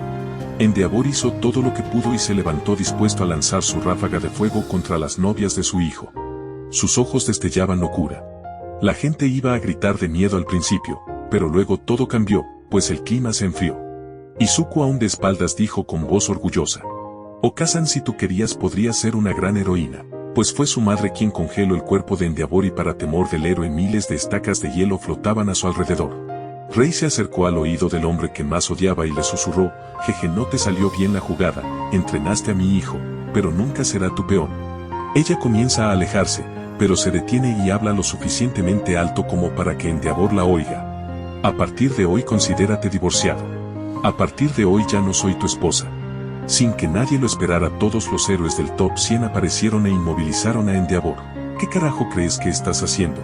Endeavor hizo todo lo que pudo y se levantó dispuesto a lanzar su ráfaga de fuego contra las novias de su hijo. Sus ojos destellaban locura. La gente iba a gritar de miedo al principio, pero luego todo cambió, pues el clima se enfrió. Izuku, aún de espaldas, dijo con voz orgullosa: Okazan, si tú querías podrías ser una gran heroína. Pues fue su madre quien congeló el cuerpo de Endeavor y para temor del héroe miles de estacas de hielo flotaban a su alrededor. Rei se acercó al oído del hombre que más odiaba y le susurró: jeje, no te salió bien la jugada, entrenaste a mi hijo, pero nunca será tu peón. Ella comienza a alejarse, pero se detiene y habla lo suficientemente alto como para que Endeavor la oiga. A partir de hoy considérate divorciado. A partir de hoy ya no soy tu esposa. Sin que nadie lo esperara, todos los héroes del top 100 aparecieron e inmovilizaron a Endeavor. ¿Qué carajo crees que estás haciendo?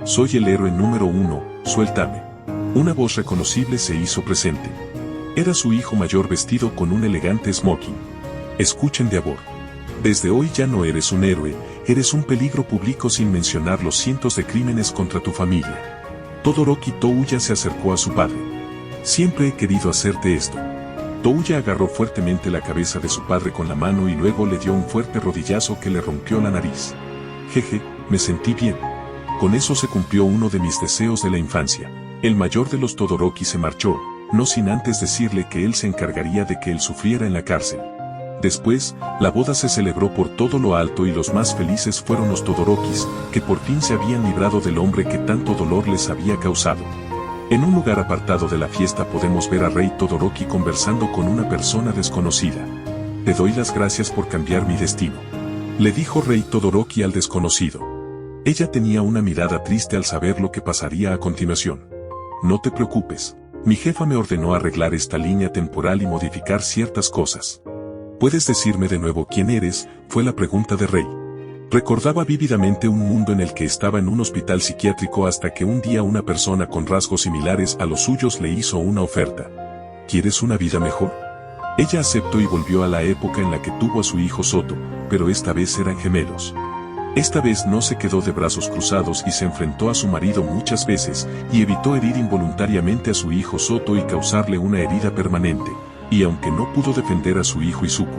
Soy el héroe número 1, suéltame. Una voz reconocible se hizo presente. Era su hijo mayor vestido con un elegante smoking. Escucha, Endeavor. Desde hoy ya no eres un héroe, eres un peligro público, sin mencionar los cientos de crímenes contra tu familia. Todoroki Touya se acercó a su padre. Siempre he querido hacerte esto. Touya agarró fuertemente la cabeza de su padre con la mano y luego le dio un fuerte rodillazo que le rompió la nariz. Jeje, me sentí bien. Con eso se cumplió uno de mis deseos de la infancia. El mayor de los Todoroki se marchó, no sin antes decirle que él se encargaría de que él sufriera en la cárcel. Después, la boda se celebró por todo lo alto y los más felices fueron los Todorokis, que por fin se habían librado del hombre que tanto dolor les había causado. En un lugar apartado de la fiesta podemos ver a Rei Todoroki conversando con una persona desconocida. Te doy las gracias por cambiar mi destino, le dijo Rei Todoroki al desconocido. Ella tenía una mirada triste al saber lo que pasaría a continuación. No te preocupes. Mi jefa me ordenó arreglar esta línea temporal y modificar ciertas cosas. ¿Puedes decirme de nuevo quién eres?, fue la pregunta de Rei. Recordaba vívidamente un mundo en el que estaba en un hospital psiquiátrico hasta que un día una persona con rasgos similares a los suyos le hizo una oferta. ¿Quieres una vida mejor? Ella aceptó y volvió a la época en la que tuvo a su hijo Soto, pero esta vez eran gemelos. Esta vez no se quedó de brazos cruzados y se enfrentó a su marido muchas veces, y evitó herir involuntariamente a su hijo Soto y causarle una herida permanente. Y aunque no pudo defender a su hijo Izuku,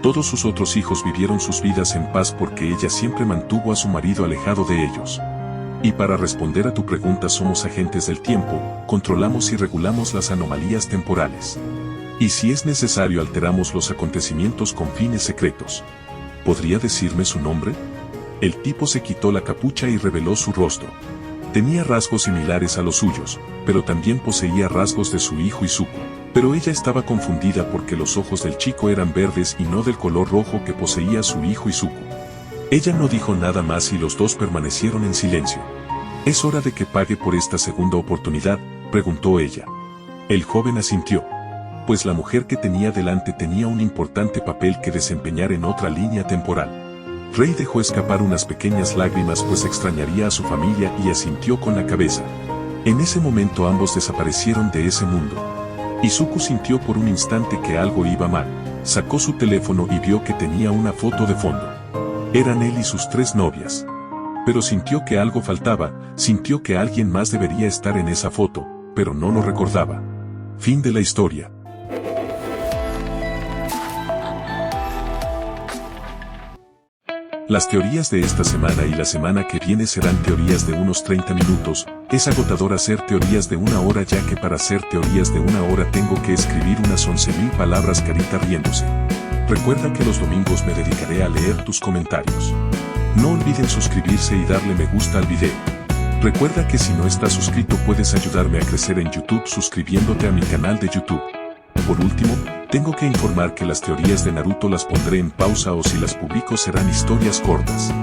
todos sus otros hijos vivieron sus vidas en paz porque ella siempre mantuvo a su marido alejado de ellos. Y para responder a tu pregunta, somos agentes del tiempo, controlamos y regulamos las anomalías temporales. Y si es necesario, alteramos los acontecimientos con fines secretos. ¿Podría decirme su nombre? El tipo se quitó la capucha y reveló su rostro. Tenía rasgos similares a los suyos, pero también poseía rasgos de su hijo Izuku. Pero ella estaba confundida porque los ojos del chico eran verdes y no del color rojo que poseía su hijo Izuku. Ella no dijo nada más y los dos permanecieron en silencio. ¿Es hora de que pague por esta segunda oportunidad?, preguntó ella. El joven asintió. Pues la mujer que tenía delante tenía un importante papel que desempeñar en otra línea temporal. Rei dejó escapar unas pequeñas lágrimas, pues extrañaría a su familia, y asintió con la cabeza. En ese momento ambos desaparecieron de ese mundo. Izuku sintió por un instante que algo iba mal. Sacó su teléfono y vio que tenía una foto de fondo. Eran él y sus 3 novias. Pero sintió que algo faltaba, sintió que alguien más debería estar en esa foto, pero no lo recordaba. Fin de la historia. Las teorías de esta semana y la semana que viene serán teorías de unos 30 minutos. Es agotador hacer teorías de 1 hora, ya que para hacer teorías de 1 hora tengo que escribir unas 11.000 palabras. Carita riéndose. Recuerda que los domingos me dedicaré a leer tus comentarios. No olviden suscribirse y darle me gusta al video. Recuerda que si no estás suscrito puedes ayudarme a crecer en YouTube suscribiéndote a mi canal de YouTube. Por último, tengo que informar que las teorías de Naruto las pondré en pausa, o si las publico serán historias cortas.